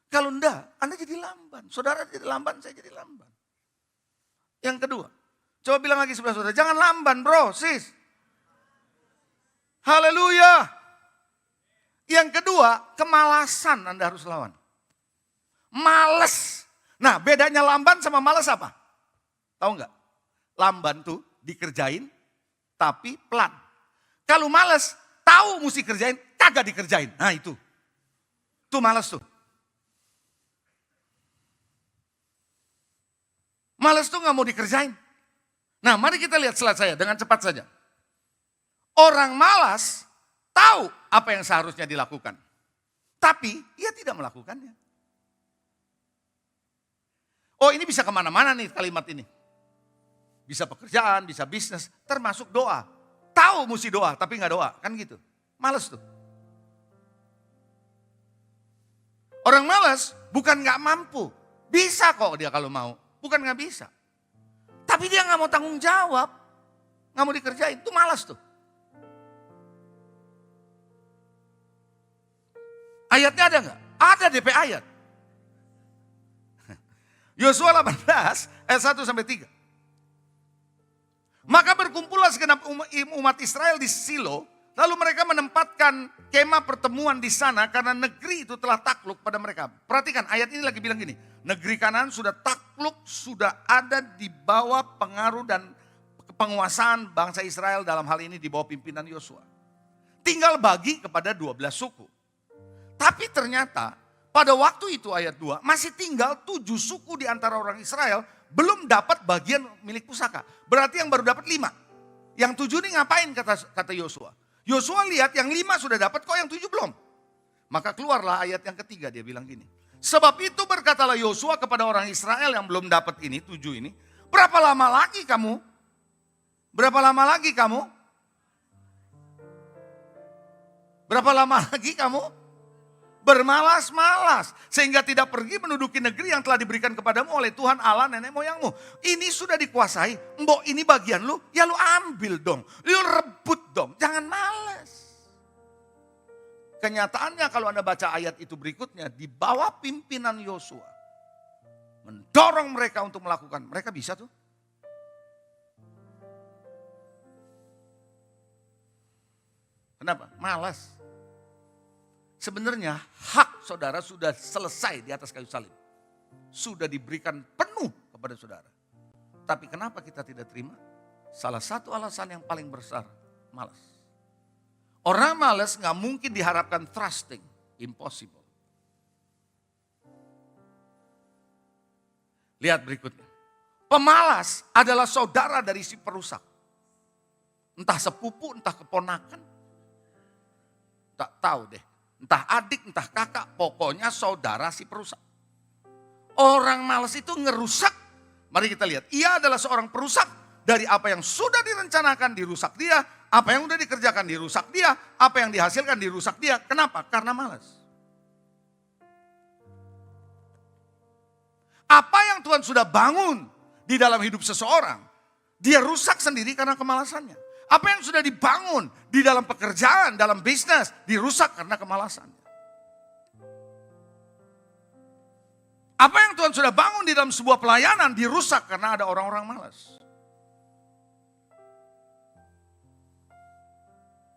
Kalau enggak, Anda jadi lamban. Saudara jadi lamban, saya jadi lamban. Yang kedua, coba bilang lagi sebelah saudara, jangan lamban bro, sis. Haleluya. Yang kedua, kemalasan Anda harus lawan. Males. Nah bedanya lamban sama males apa? Tahu nggak? Lamban tuh dikerjain tapi pelan. Kalau males, tahu mesti kerjain, kagak dikerjain. Nah itu. Tuh males tuh. Males tuh nggak mau dikerjain. Nah mari kita lihat slide saya dengan cepat saja. Orang malas tahu apa yang seharusnya dilakukan. Tapi ia tidak melakukannya. Oh ini bisa kemana-mana nih kalimat ini. Bisa pekerjaan, bisa bisnis, termasuk doa. Tahu mesti doa tapi nggak doa, kan gitu. Malas tuh. Orang malas bukan nggak mampu. Bisa kok dia kalau mau, bukan nggak bisa. Tapi dia nggak mau tanggung jawab. Nggak mau dikerjain, itu malas tuh. Ayatnya ada nggak? Ada DP ayat. Yosua 18 ayat 1 sampai 3. Maka berkumpullah segenap umat Israel di Silo, lalu mereka menempatkan kemah pertemuan di sana karena negeri itu telah takluk pada mereka. Perhatikan ayat ini lagi bilang gini, negeri Kanaan sudah takluk, sudah ada di bawah pengaruh dan penguasaan bangsa Israel, dalam hal ini di bawah pimpinan Yosua. Tinggal bagi kepada 12 suku. Tapi ternyata pada waktu itu ayat 2 masih tinggal 7 suku di antara orang Israel belum dapat bagian milik pusaka. Berarti yang baru dapat 5. Yang 7 ini ngapain kata Yosua. Yosua lihat yang 5 sudah dapat, kok yang 7 belum. Maka keluarlah ayat yang ketiga, dia bilang gini. Sebab itu berkatalah Yosua kepada orang Israel yang belum dapat ini, 7 ini. Berapa lama lagi kamu Berapa lama lagi kamu? Berapa lama lagi kamu bermalas-malas sehingga tidak pergi menduduki negeri yang telah diberikan kepadamu oleh Tuhan Allah nenek moyangmu. Ini sudah dikuasai, mbok ini bagian lu, ya lu ambil dong, lu rebut dong, jangan malas. Kenyataannya kalau Anda baca ayat itu berikutnya, di bawah pimpinan Yosua, mendorong mereka untuk melakukan, mereka bisa tuh. Kenapa? Malas. Sebenarnya hak saudara sudah selesai di atas kayu salib. Sudah diberikan penuh kepada saudara. Tapi kenapa kita tidak terima? Salah satu alasan yang paling besar, malas. Orang malas gak mungkin diharapkan trusting. Impossible. Lihat berikutnya. Pemalas adalah saudara dari si perusak. Entah sepupu, entah keponakan. Tak tahu deh. Entah adik, entah kakak, pokoknya saudara si perusak. Orang malas itu ngerusak. Mari kita lihat, ia adalah seorang perusak. Dari apa yang sudah direncanakan dirusak dia. Apa yang sudah dikerjakan dirusak dia. Apa yang dihasilkan dirusak dia. Kenapa? Karena malas. Apa yang Tuhan sudah bangun di dalam hidup seseorang. Dia rusak sendiri karena kemalasannya. Apa yang sudah dibangun di dalam pekerjaan, dalam bisnis, dirusak karena kemalasannya. Apa yang Tuhan sudah bangun di dalam sebuah pelayanan, dirusak karena ada orang-orang malas.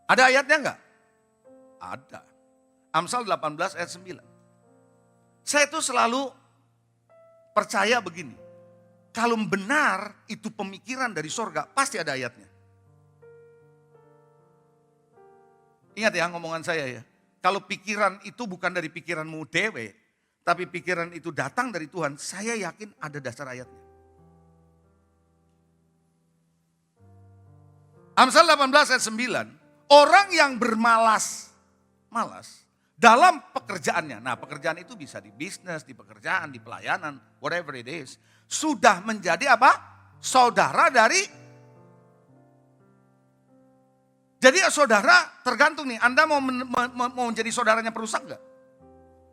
Ada ayatnya enggak? Ada. Amsal 18 ayat 9. Saya itu selalu percaya begini. Kalau benar itu pemikiran dari sorga, pasti ada ayatnya. Ingat ya ngomongan saya ya. Kalau pikiran itu bukan dari pikiranmu dewe, tapi pikiran itu datang dari Tuhan, saya yakin ada dasar ayatnya. Amsal 18 ayat 9, orang yang bermalas dalam pekerjaannya. Nah pekerjaan itu bisa di bisnis, di pekerjaan, di pelayanan, whatever it is. Sudah menjadi apa? Saudara dari. Jadi saudara tergantung nih, Anda mau menjadi saudaranya perusak gak?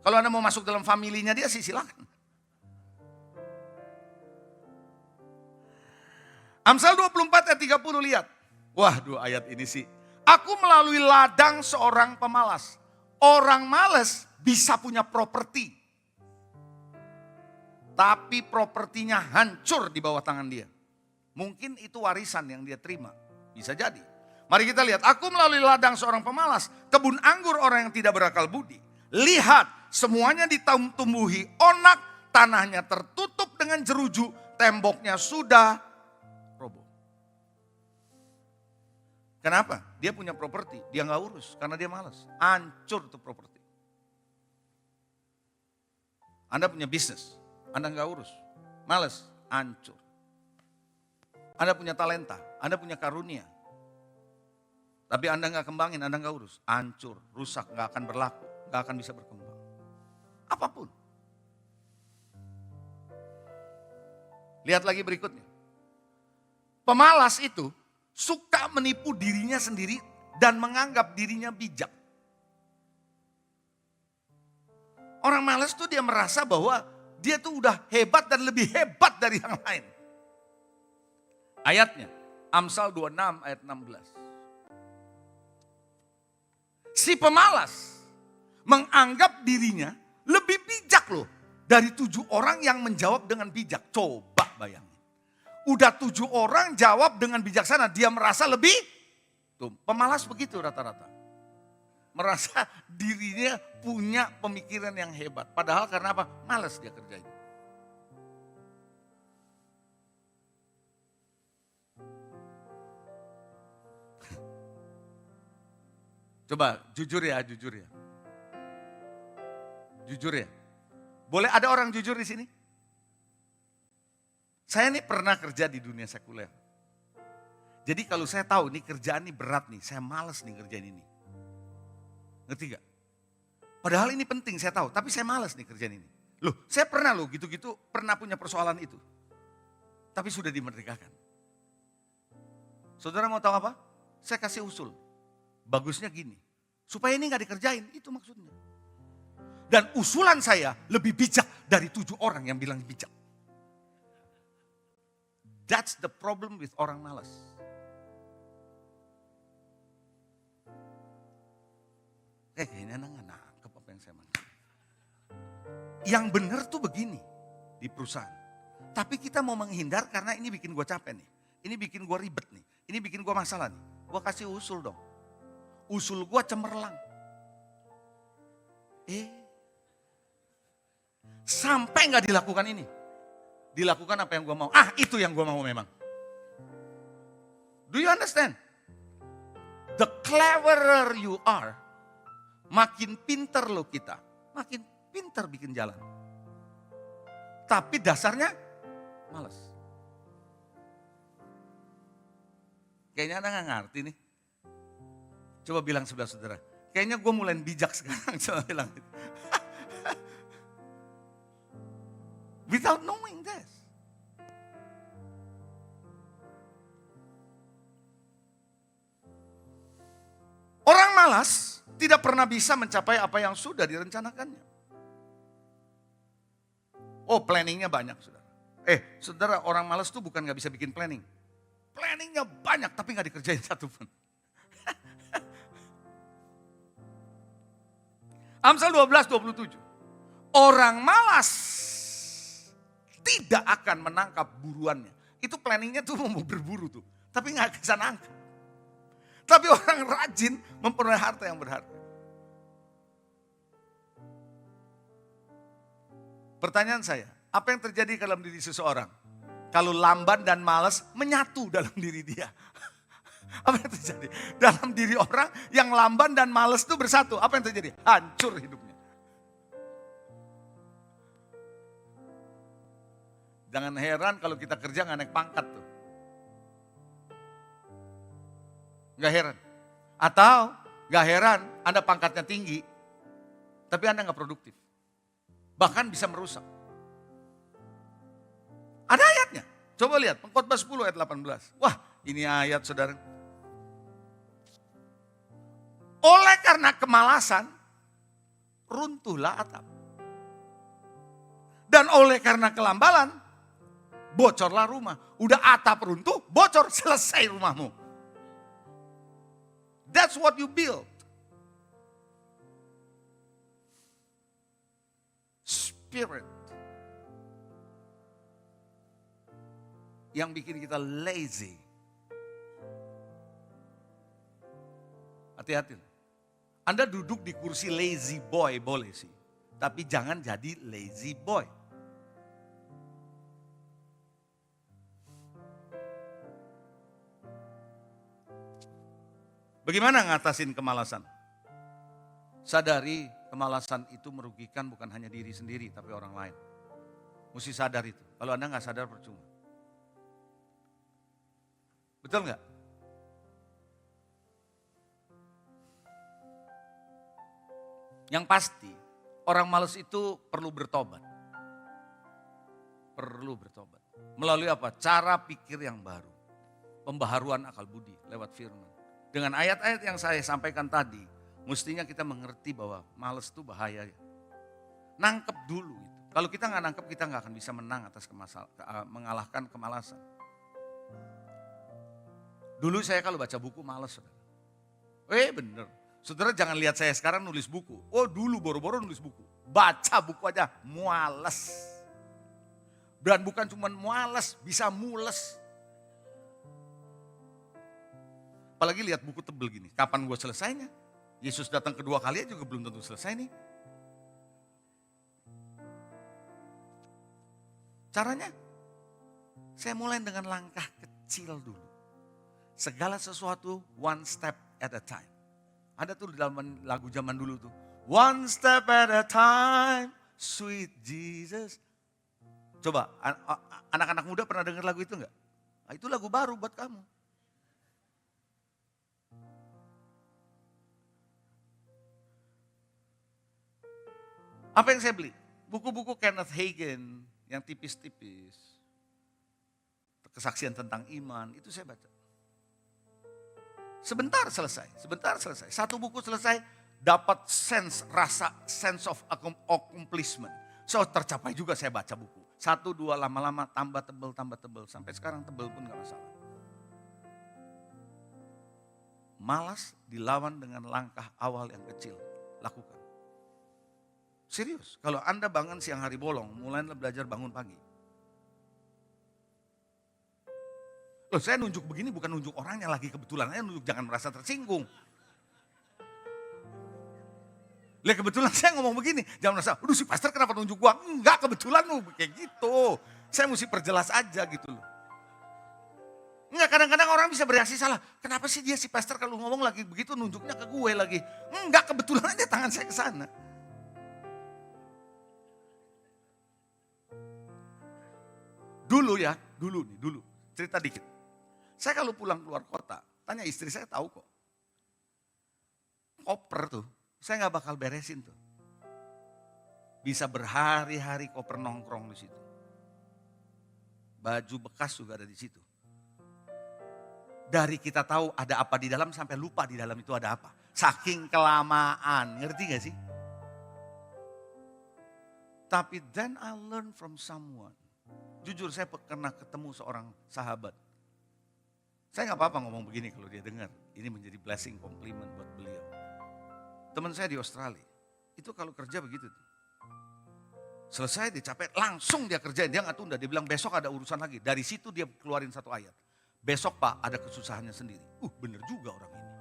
Kalau Anda mau masuk dalam familinya dia sih silakan. Amsal 24 ayat 30 lihat. Wah dua ayat ini sih. Aku melalui ladang seorang pemalas. Orang malas bisa punya properti. Tapi propertinya hancur di bawah tangan dia. Mungkin itu warisan yang dia terima. Bisa jadi. Mari kita lihat, aku melalui ladang seorang pemalas, kebun anggur orang yang tidak berakal budi. Lihat, semuanya ditumbuhi onak, tanahnya tertutup dengan jeruju, temboknya sudah roboh. Kenapa? Dia punya properti, dia nggak urus karena dia malas. Hancur tuh properti. Anda punya bisnis, Anda nggak urus, malas, hancur. Anda punya talenta, Anda punya karunia. Tapi Anda nggak kembangin, Anda nggak urus, hancur, rusak, nggak akan berlaku, nggak akan bisa berkembang. Apapun. Lihat lagi berikutnya. Pemalas itu suka menipu dirinya sendiri dan menganggap dirinya bijak. Orang malas tuh dia merasa bahwa dia tuh udah hebat dan lebih hebat dari yang lain. Ayatnya, Amsal 26 ayat 16. Si pemalas menganggap dirinya lebih bijak loh dari 7 orang yang menjawab dengan bijak. Coba bayangin. Udah 7 orang jawab dengan bijaksana, dia merasa lebih. Tuh, pemalas begitu rata-rata. Merasa dirinya punya pemikiran yang hebat. Padahal karena apa? Malas dia kerjain. Coba jujur ya, jujur ya. Jujur ya. Boleh ada orang jujur di sini? Saya nih pernah kerja di dunia sekuler. Jadi kalau saya tahu nih kerjaan ini berat nih, saya malas nih kerjaan ini. Ngerti gak? Padahal ini penting saya tahu, tapi saya malas nih kerjaan ini. Loh, saya pernah loh gitu-gitu pernah punya persoalan itu. Tapi sudah dimerdekakan. Saudara mau tahu apa? Saya kasih usul. Bagusnya gini. Supaya ini gak dikerjain, itu maksudnya. Dan usulan saya lebih bijak dari 7 orang yang bilang bijak. That's the problem with orang malas. Kayaknya nggak nangkep apa yang saya maksud. Yang benar tuh begini di perusahaan. Tapi kita mau menghindar karena ini bikin gue capek nih. Ini bikin gue ribet nih. Ini bikin gue masalah nih. Gue kasih usul dong. Usul gue cemerlang. Sampai nggak dilakukan ini. Dilakukan apa yang gue mau. Itu yang gue mau memang. Do you understand? The cleverer you are, makin pinter lo kita. Makin pinter bikin jalan. Tapi dasarnya malas. Kayaknya Anda nggak ngerti nih. Coba bilang sebelah saudara. Kayaknya gue mulai bijak sekarang. Coba bilang. Without knowing this. Orang malas tidak pernah bisa mencapai apa yang sudah direncanakannya. Oh, planningnya banyak, saudara. Saudara, orang malas tuh bukan gak bisa bikin planning. Planningnya banyak tapi gak dikerjain satupun. Amsal 12:27. Orang malas tidak akan menangkap buruannya. Itu planningnya tuh mau berburu tuh. Tapi gak bisa nangkap. Tapi orang rajin memperoleh harta yang berharga. Pertanyaan saya, apa yang terjadi dalam diri seseorang? Kalau lamban dan malas menyatu dalam diri dia. Apa yang terjadi? Dalam diri orang yang lamban dan malas itu bersatu. Apa yang terjadi? Hancur hidupnya. Jangan heran kalau kita kerja gak naik pangkat tuh. Gak heran. Atau gak heran Anda pangkatnya tinggi, tapi Anda gak produktif. Bahkan bisa merusak. Ada ayatnya. Coba lihat, Pengkhotbah 10 ayat 18. Wah, ini ayat saudara. Oleh karena kemalasan, runtuhlah atap. Dan oleh karena kelambalan, bocorlah rumah. Udah atap runtuh, bocor, selesai rumahmu. That's what you build. Spirit. Yang bikin kita lazy. Hati-hati. Anda duduk di kursi lazy boy boleh sih. Tapi jangan jadi lazy boy. Bagaimana ngatasin kemalasan? Sadari kemalasan itu merugikan bukan hanya diri sendiri tapi orang lain. Mesti sadar itu. Kalau Anda nggak sadar percuma. Betul nggak? Yang pasti orang malas itu perlu bertobat. Perlu bertobat. Melalui apa? Cara pikir yang baru. Pembaharuan akal budi lewat firman. Dengan ayat-ayat yang saya sampaikan tadi, mestinya kita mengerti bahwa malas itu bahaya. Nangkep dulu itu. Kalau kita nggak nangkep, kita nggak akan bisa menang atas mengalahkan kemalasan. Dulu saya kalau baca buku malas, saudara. Bener. Saudara jangan lihat saya sekarang nulis buku. Oh dulu boro-boro nulis buku. Baca buku aja, muales. Dan bukan cuma muales, bisa mules. Apalagi lihat buku tebel gini, kapan gue selesainya? Yesus datang kedua kali juga belum tentu selesai nih. Caranya, saya mulai dengan langkah kecil dulu. Segala sesuatu one step at a time. Ada tuh dalam lagu zaman dulu tuh. One step at a time, sweet Jesus. Coba, anak-anak muda pernah dengar lagu itu enggak? Nah, itu lagu baru buat kamu. Apa yang saya beli? Buku-buku Kenneth Hagin yang tipis-tipis. Kesaksian tentang iman, itu saya baca. Sebentar selesai. Satu buku selesai, dapat rasa sense of accomplishment. So tercapai juga saya baca buku. 1, 2 lama-lama tambah tebel. Sampai sekarang tebel pun gak masalah. Malas dilawan dengan langkah awal yang kecil. Lakukan. Serius, kalau Anda bangun siang hari bolong, mulailah belajar bangun pagi. Loh, saya nunjuk begini bukan nunjuk orangnya lagi, kebetulan aja nunjuk, jangan merasa tersinggung. Lihat kebetulan saya ngomong begini, jangan merasa, aduh si pastor kenapa nunjuk gua? Enggak, kebetulan lu kayak gitu. Saya mesti perjelas aja gitu loh. Enggak, kadang-kadang orang bisa bereaksi salah. Kenapa sih dia si pastor kalau ngomong lagi begitu nunjuknya ke gue lagi? Enggak, kebetulan aja tangan saya ke sana. Dulu cerita dikit. Saya kalau pulang keluar kota, tanya istri saya tahu kok. Koper tuh, saya nggak bakal beresin tuh. Bisa berhari-hari koper nongkrong di situ. Baju bekas juga ada di situ. Dari kita tahu ada apa di dalam sampai lupa di dalam itu ada apa. Saking kelamaan, ngerti gak sih? Tapi then I learn from someone. Jujur saya pernah ketemu seorang sahabat. Saya gak apa-apa ngomong begini kalau dia dengar. Ini menjadi blessing compliment buat beliau. Teman saya di Australia, itu kalau kerja begitu tuh. Selesai dia capek, langsung dia kerjain. Dia gak tunda, dia bilang besok ada urusan lagi. Dari situ dia keluarin satu ayat. Besok Pak ada kesusahannya sendiri. Bener juga orang ini.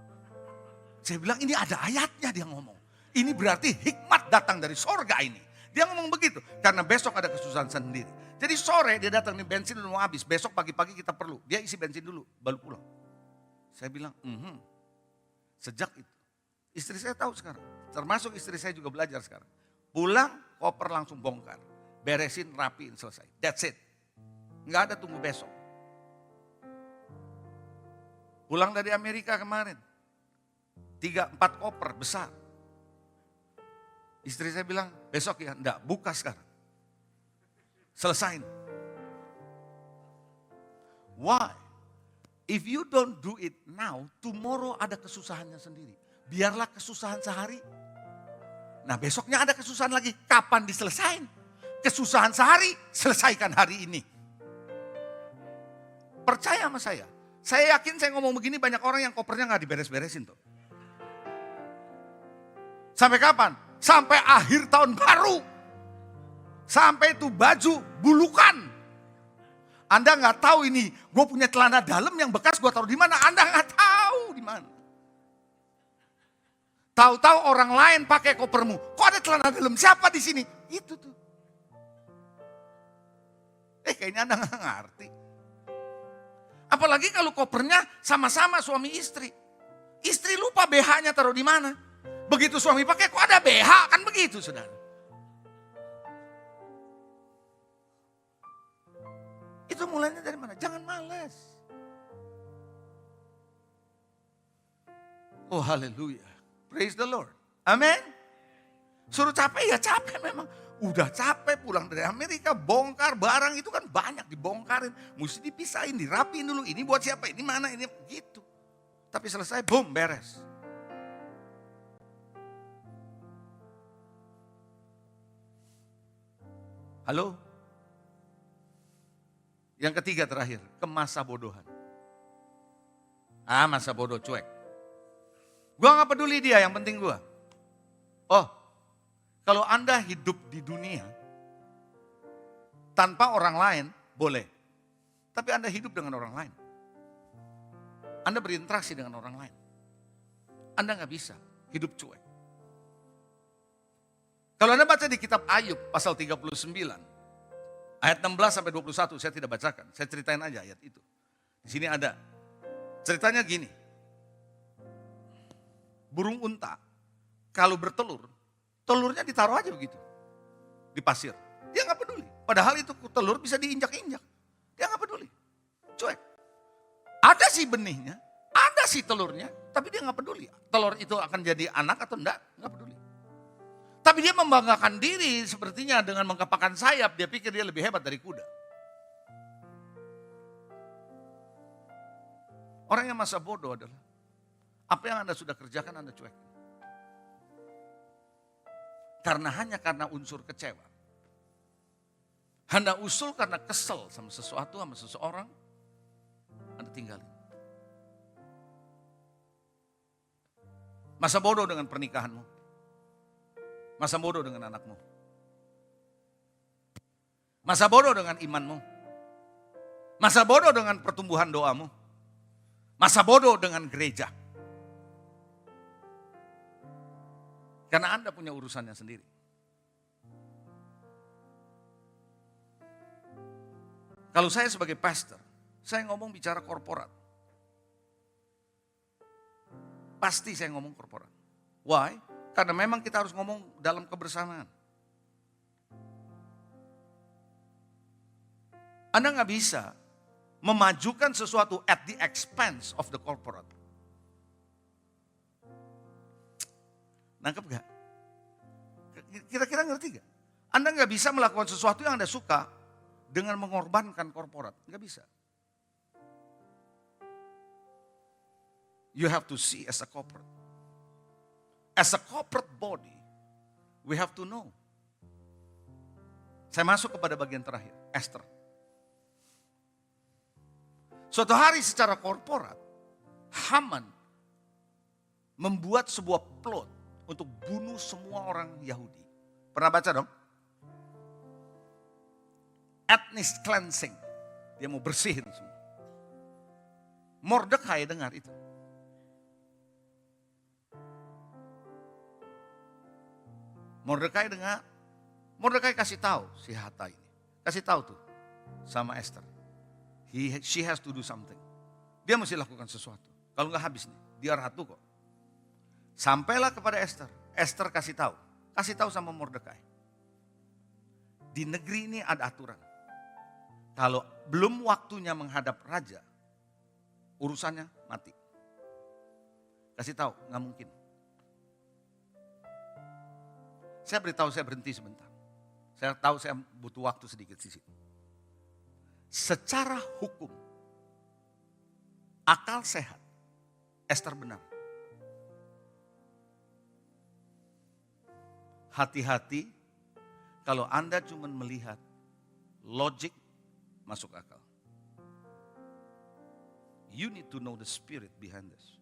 Saya bilang ini ada ayatnya dia ngomong. Ini berarti hikmat datang dari sorga ini. Dia ngomong begitu, karena besok ada kesusahan sendiri. Jadi sore dia datang nih bensin udah mau habis, besok pagi-pagi kita perlu. Dia isi bensin dulu, baru pulang. Saya bilang, sejak itu. Istri saya tahu sekarang, termasuk istri saya juga belajar sekarang. Pulang, koper langsung bongkar. Beresin, rapiin, selesai. That's it. Nggak ada tunggu besok. Pulang dari Amerika kemarin. 3-4 koper besar. Istri saya bilang, besok ya, enggak, buka sekarang. Selesain. Why? If you don't do it now, tomorrow ada kesusahannya sendiri. Biarlah kesusahan sehari. Nah besoknya ada kesusahan lagi. Kapan diselesain? Kesusahan sehari, selesaikan hari ini. Percaya sama saya. Saya yakin saya ngomong begini banyak orang yang kopernya gak diberes-beresin tuh. Sampai kapan? Sampai akhir tahun baru. Sampai itu baju bulukan. Anda nggak tahu ini, gue punya celana dalam yang bekas gue taruh di mana. Anda nggak tahu di mana. Tahu-tahu orang lain pakai kopermu. Kok ada celana dalam siapa di sini? Itu tuh. Kayaknya Anda nggak ngerti. Apalagi kalau kopernya sama-sama suami istri. Istri lupa BH-nya taruh di mana. Begitu suami pakai, kok ada BH? Kan begitu, saudara. Itu mulainya dari mana? Jangan malas. Oh haleluya. Praise the Lord. Amin. Suruh capek ya capek memang. Udah capek pulang dari Amerika, bongkar barang itu kan banyak dibongkarin. Mesti dipisahin, dirapiin dulu. Ini buat siapa, ini mana, ini gitu. Tapi selesai, boom, beres. Halo? Yang ketiga terakhir, kemasa bodohan. Masa bodoh cuek. Gua gak peduli dia, yang penting gua. Oh, kalau Anda hidup di dunia tanpa orang lain, boleh. Tapi Anda hidup dengan orang lain. Anda berinteraksi dengan orang lain. Anda gak bisa hidup cuek. Kalau Anda baca di kitab Ayub pasal 39, ayat 16 sampai 21, saya tidak bacakan. Saya ceritain aja ayat itu. Di sini ada. Ceritanya gini. Burung unta kalau bertelur, telurnya ditaruh aja begitu. Di pasir. Dia gak peduli. Padahal itu telur bisa diinjak-injak. Dia gak peduli. Cuek. Ada sih benihnya, ada sih telurnya, tapi dia gak peduli. Telur itu akan jadi anak atau enggak, gak peduli. Tapi dia membanggakan diri sepertinya dengan mengepakkan sayap. Dia pikir dia lebih hebat dari kuda. Orang yang masa bodoh adalah Apa yang Anda sudah kerjakan Anda cuekin. Hanya karena unsur kecewa. Anda usul karena kesel sama sesuatu, sama seseorang, Anda tinggalin. Masa bodoh dengan pernikahanmu. Masa bodoh dengan anakmu. Masa bodoh dengan imanmu. Masa bodoh dengan pertumbuhan doamu. Masa bodoh dengan gereja. Karena Anda punya urusannya sendiri. Kalau saya sebagai pastor, saya ngomong bicara korporat. Pasti saya ngomong korporat. Why? Karena memang kita harus ngomong dalam kebersamaan. Anda nggak bisa memajukan sesuatu at the expense of the corporate. Nangkep gak? Kira-kira ngerti gak? Anda nggak bisa melakukan sesuatu yang Anda suka dengan mengorbankan korporat. Nggak bisa. You have to see as a corporate. As a corporate body, we have to know. Saya masuk kepada bagian terakhir, Esther. Suatu hari secara korporat, Haman membuat sebuah plot untuk bunuh semua orang Yahudi. Pernah baca dong? Ethnic cleansing. Dia mau bersihin semua. Mordekai dengar itu. Mordekai kasih tahu si Hatta ini. Kasih tahu tuh sama Esther. She has to do something. Dia mesti lakukan sesuatu. Kalau nggak habis nih, dia ratu kok. Sampailah kepada Esther. Esther kasih tahu. Kasih tahu sama Mordekai. Di negeri ini ada aturan. Kalau belum waktunya menghadap raja, urusannya mati. Kasih tahu, nggak mungkin. Saya beritahu, saya berhenti sebentar. Saya tahu saya butuh waktu sedikit di situ. Secara hukum, akal sehat, Esther benar. Hati-hati kalau Anda cuma melihat logik masuk akal. You need to know the spirit behind this.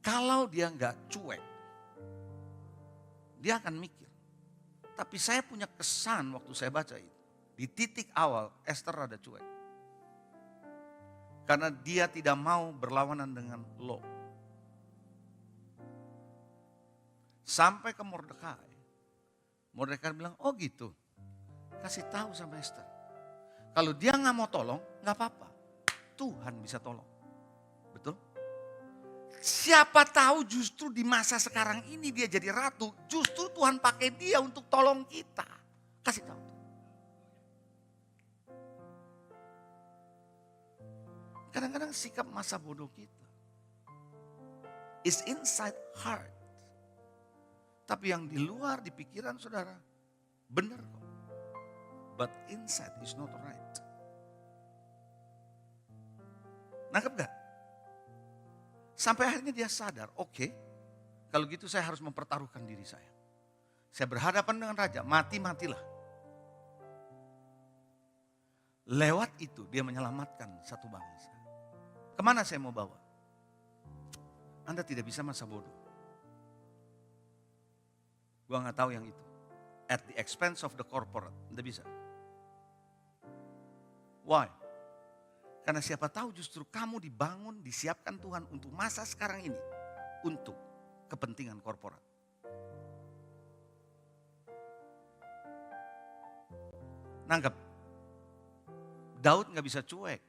Kalau dia nggak cuek, dia akan mikir. Tapi saya punya kesan waktu saya baca itu. Di titik awal Esther rada cuek. Karena dia tidak mau berlawanan dengan law. Sampai ke Mordekai. Mordekai bilang, oh gitu. Kasih tahu sama Esther. Kalau dia nggak mau tolong, nggak apa-apa. Tuhan bisa tolong. Betul? Siapa tahu justru di masa sekarang ini dia jadi ratu. Justru Tuhan pakai dia untuk tolong kita. Kasih tahu. Kadang-kadang sikap masa bodoh kita is inside heart. Tapi yang di luar di pikiran saudara benar kok. But inside is not right. Nangkep gak? Sampai akhirnya dia sadar, oke, kalau gitu saya harus mempertaruhkan diri saya. Saya berhadapan dengan raja, mati-matilah. Lewat itu dia menyelamatkan satu bangsa. Kemana saya mau bawa? Anda tidak bisa masa bodoh. Gua gak tahu yang itu. At the expense of the corporate, Anda bisa. Why? Karena siapa tahu justru kamu dibangun, disiapkan Tuhan untuk masa sekarang ini. Untuk kepentingan korporat. Nangkep. Daud gak bisa cuek.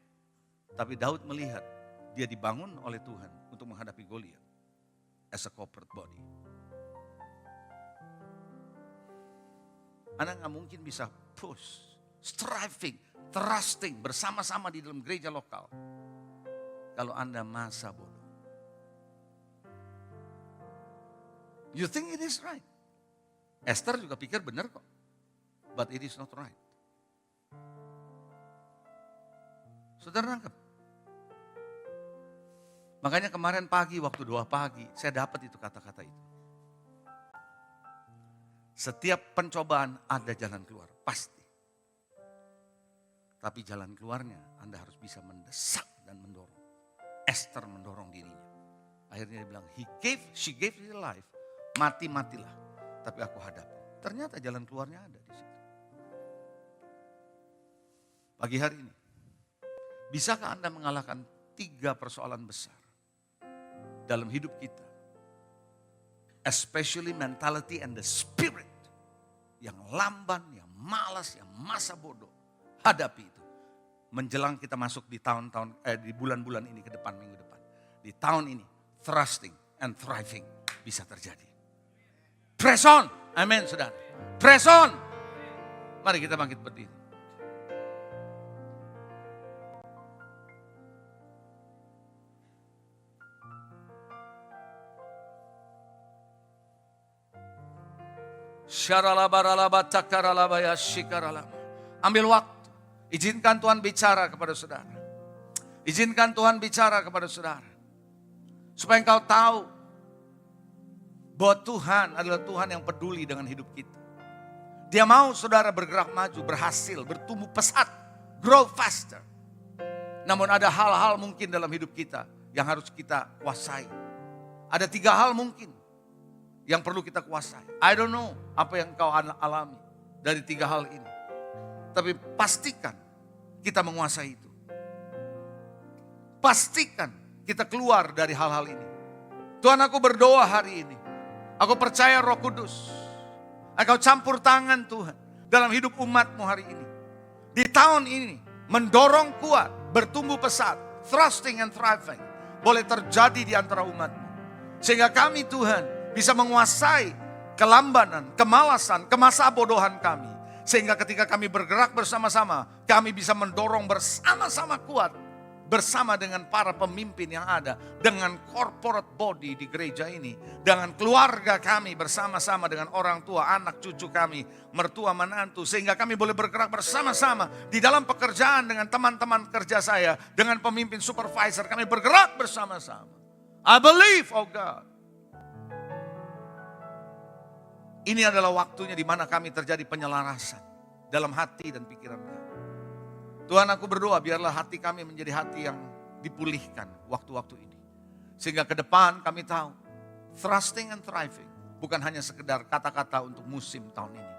Tapi Daud melihat dia dibangun oleh Tuhan untuk menghadapi Goliat. As a corporate body. Anda gak mungkin bisa push, striving, trusting bersama-sama di dalam gereja lokal. Kalau Anda masa bodoh. You think it is right. Esther juga pikir benar kok. But it is not right. Saudara nangkep? Makanya kemarin pagi waktu doa pagi, saya dapat itu kata-kata itu. Setiap pencobaan ada jalan keluar, pasti. Tapi jalan keluarnya Anda harus bisa mendesak dan mendorong. Esther mendorong dirinya. Akhirnya dia bilang, she gave his life. Mati-matilah, tapi aku hadapi. Ternyata jalan keluarnya ada di situ. Pagi hari ini, bisakah Anda mengalahkan 3 persoalan besar dalam hidup kita? Especially mentality and the spirit. Yang lamban, yang malas, yang masa bodoh. Hadapi itu. Menjelang kita masuk di di bulan-bulan ini ke depan, minggu depan. Di tahun ini, thrusting and thriving bisa terjadi. Press on. Amin, saudara. Press on. Mari kita bangkit berdiri. Ambil waktu. Izinkan Tuhan bicara kepada saudara. Izinkan Tuhan bicara kepada saudara. Supaya engkau tahu bahwa Tuhan adalah Tuhan yang peduli dengan hidup kita. Dia mau saudara bergerak maju, berhasil, bertumbuh pesat, grow faster. Namun ada hal-hal mungkin dalam hidup kita yang harus kita kuasai. Ada 3 hal mungkin yang perlu kita kuasai. I don't know apa yang kau alami dari 3 hal ini. Tapi pastikan kita menguasai itu. Pastikan kita keluar dari hal-hal ini. Tuhan, aku berdoa hari ini. Aku percaya Roh Kudus. Engkau campur tangan Tuhan dalam hidup umat-Mu hari ini. Di tahun ini mendorong kuat, bertumbuh pesat, thrusting and thriving boleh terjadi di antara umat-Mu. Sehingga kami Tuhan bisa menguasai kelambanan, kemalasan, kemasabodohan kami. Sehingga ketika kami bergerak bersama-sama, kami bisa mendorong bersama-sama kuat. Bersama dengan para pemimpin yang ada. Dengan corporate body di gereja ini. Dengan keluarga kami bersama-sama dengan orang tua, anak, cucu kami, mertua, menantu. Sehingga kami boleh bergerak bersama-sama di dalam pekerjaan dengan teman-teman kerja saya. Dengan pemimpin supervisor, kami bergerak bersama-sama. I believe, oh God. Ini adalah waktunya di mana kami terjadi penyelarasan dalam hati dan pikiran kami. Tuhan, aku berdoa biarlah hati kami menjadi hati yang dipulihkan waktu-waktu ini. Sehingga ke depan kami tahu thrusting and thriving bukan hanya sekedar kata-kata untuk musim tahun ini.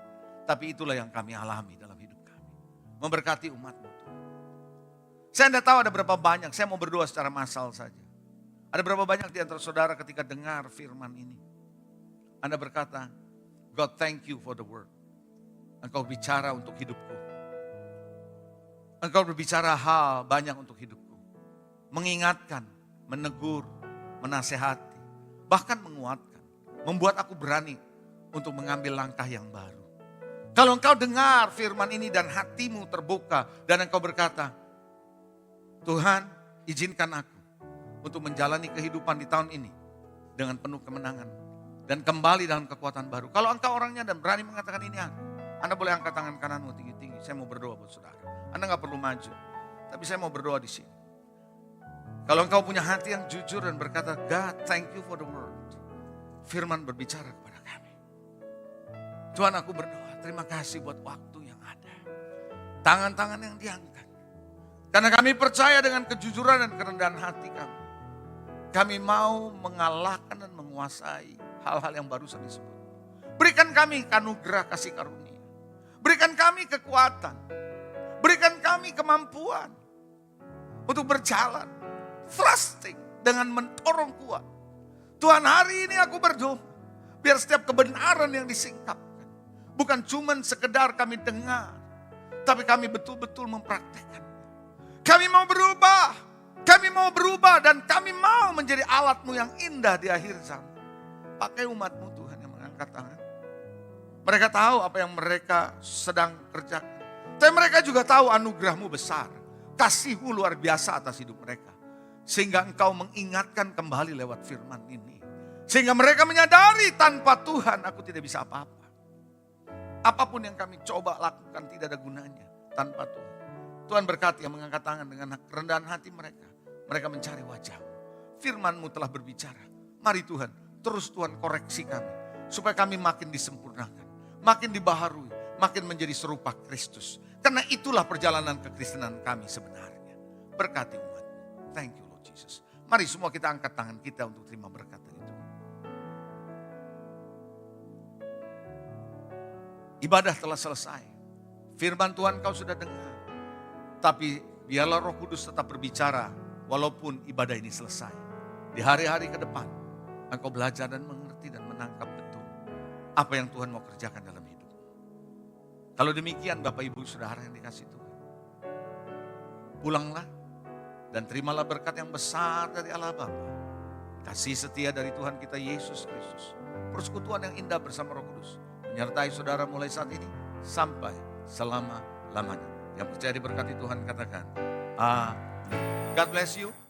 Tapi itulah yang kami alami dalam hidup kami. Memberkati umat-Mu Tuhan. Saya tidak tahu ada berapa banyak, saya mau berdoa secara massal saja. Ada berapa banyak di antara saudara ketika dengar firman ini. Anda berkata, God, thank you for the word. Engkau bicara untuk hidupku. Engkau berbicara hal banyak untuk hidupku. Mengingatkan, menegur, menasehati, bahkan menguatkan. Membuat aku berani untuk mengambil langkah yang baru. Kalau engkau dengar firman ini dan hatimu terbuka dan engkau berkata, Tuhan, izinkan aku untuk menjalani kehidupan di tahun ini dengan penuh kemenangan. Dan kembali dalam kekuatan baru. Kalau engkau orangnya dan berani mengatakan ini aku, Anda boleh angkat tangan kananmu tinggi-tinggi. Saya mau berdoa buat saudara. Anda gak perlu maju. Tapi saya mau berdoa di sini. Kalau engkau punya hati yang jujur dan berkata, God, thank you for the word. Firman berbicara kepada kami. Tuhan, aku berdoa. Terima kasih buat waktu yang ada. Tangan-tangan yang diangkat. Karena kami percaya dengan kejujuran dan kerendahan hati kami. Kami mau mengalahkan dan menguasai hal-hal yang barusan disebut. Berikan kami anugerah kasih karunia. Berikan kami kekuatan. Berikan kami kemampuan untuk berjalan. Thrusting dengan mendorong kuat. Tuhan, hari ini aku berdoa. Biar setiap kebenaran yang disingkapkan. Bukan cuma sekedar kami dengar. Tapi kami betul-betul mempraktekkan. Kami mau berubah. Kami mau berubah dan kami mau menjadi alat-Mu yang indah di akhir zaman. Pakai umat-Mu Tuhan yang mengangkat tangan. Mereka tahu apa yang mereka sedang kerjakan. Tapi mereka juga tahu anugerah-Mu besar. Kasih-Mu luar biasa atas hidup mereka. Sehingga Engkau mengingatkan kembali lewat firman ini. Sehingga mereka menyadari tanpa Tuhan aku tidak bisa apa-apa. Apapun yang kami coba lakukan tidak ada gunanya tanpa Tuhan. Tuhan berkati yang mengangkat tangan dengan kerendahan hati mereka. Mereka mencari wajah-Mu. Firman-Mu telah berbicara. Mari Tuhan, terus Tuhan koreksi kami. Supaya kami makin disempurnakan. Makin dibaharui. Makin menjadi serupa Kristus. Karena itulah perjalanan kekristenan kami sebenarnya. Berkati umat-Mu. Thank you Lord Jesus. Mari semua kita angkat tangan kita untuk terima berkat dari Tuhan. Ibadah telah selesai. Firman Tuhan kau sudah dengar. Tapi biarlah Roh Kudus tetap berbicara walaupun ibadah ini selesai. Di hari-hari ke depan engkau belajar dan mengerti dan menangkap betul apa yang Tuhan mau kerjakan dalam hidup. Kalau demikian Bapak Ibu Saudara yang dikasih Tuhan, pulanglah dan terimalah berkat yang besar dari Allah Bapa. Kasih setia dari Tuhan kita Yesus Kristus. Persekutuan yang indah bersama Roh Kudus menyertai saudara mulai saat ini sampai selama-lamanya. Yang percaya diberkati Tuhan katakan, Amin. God bless you.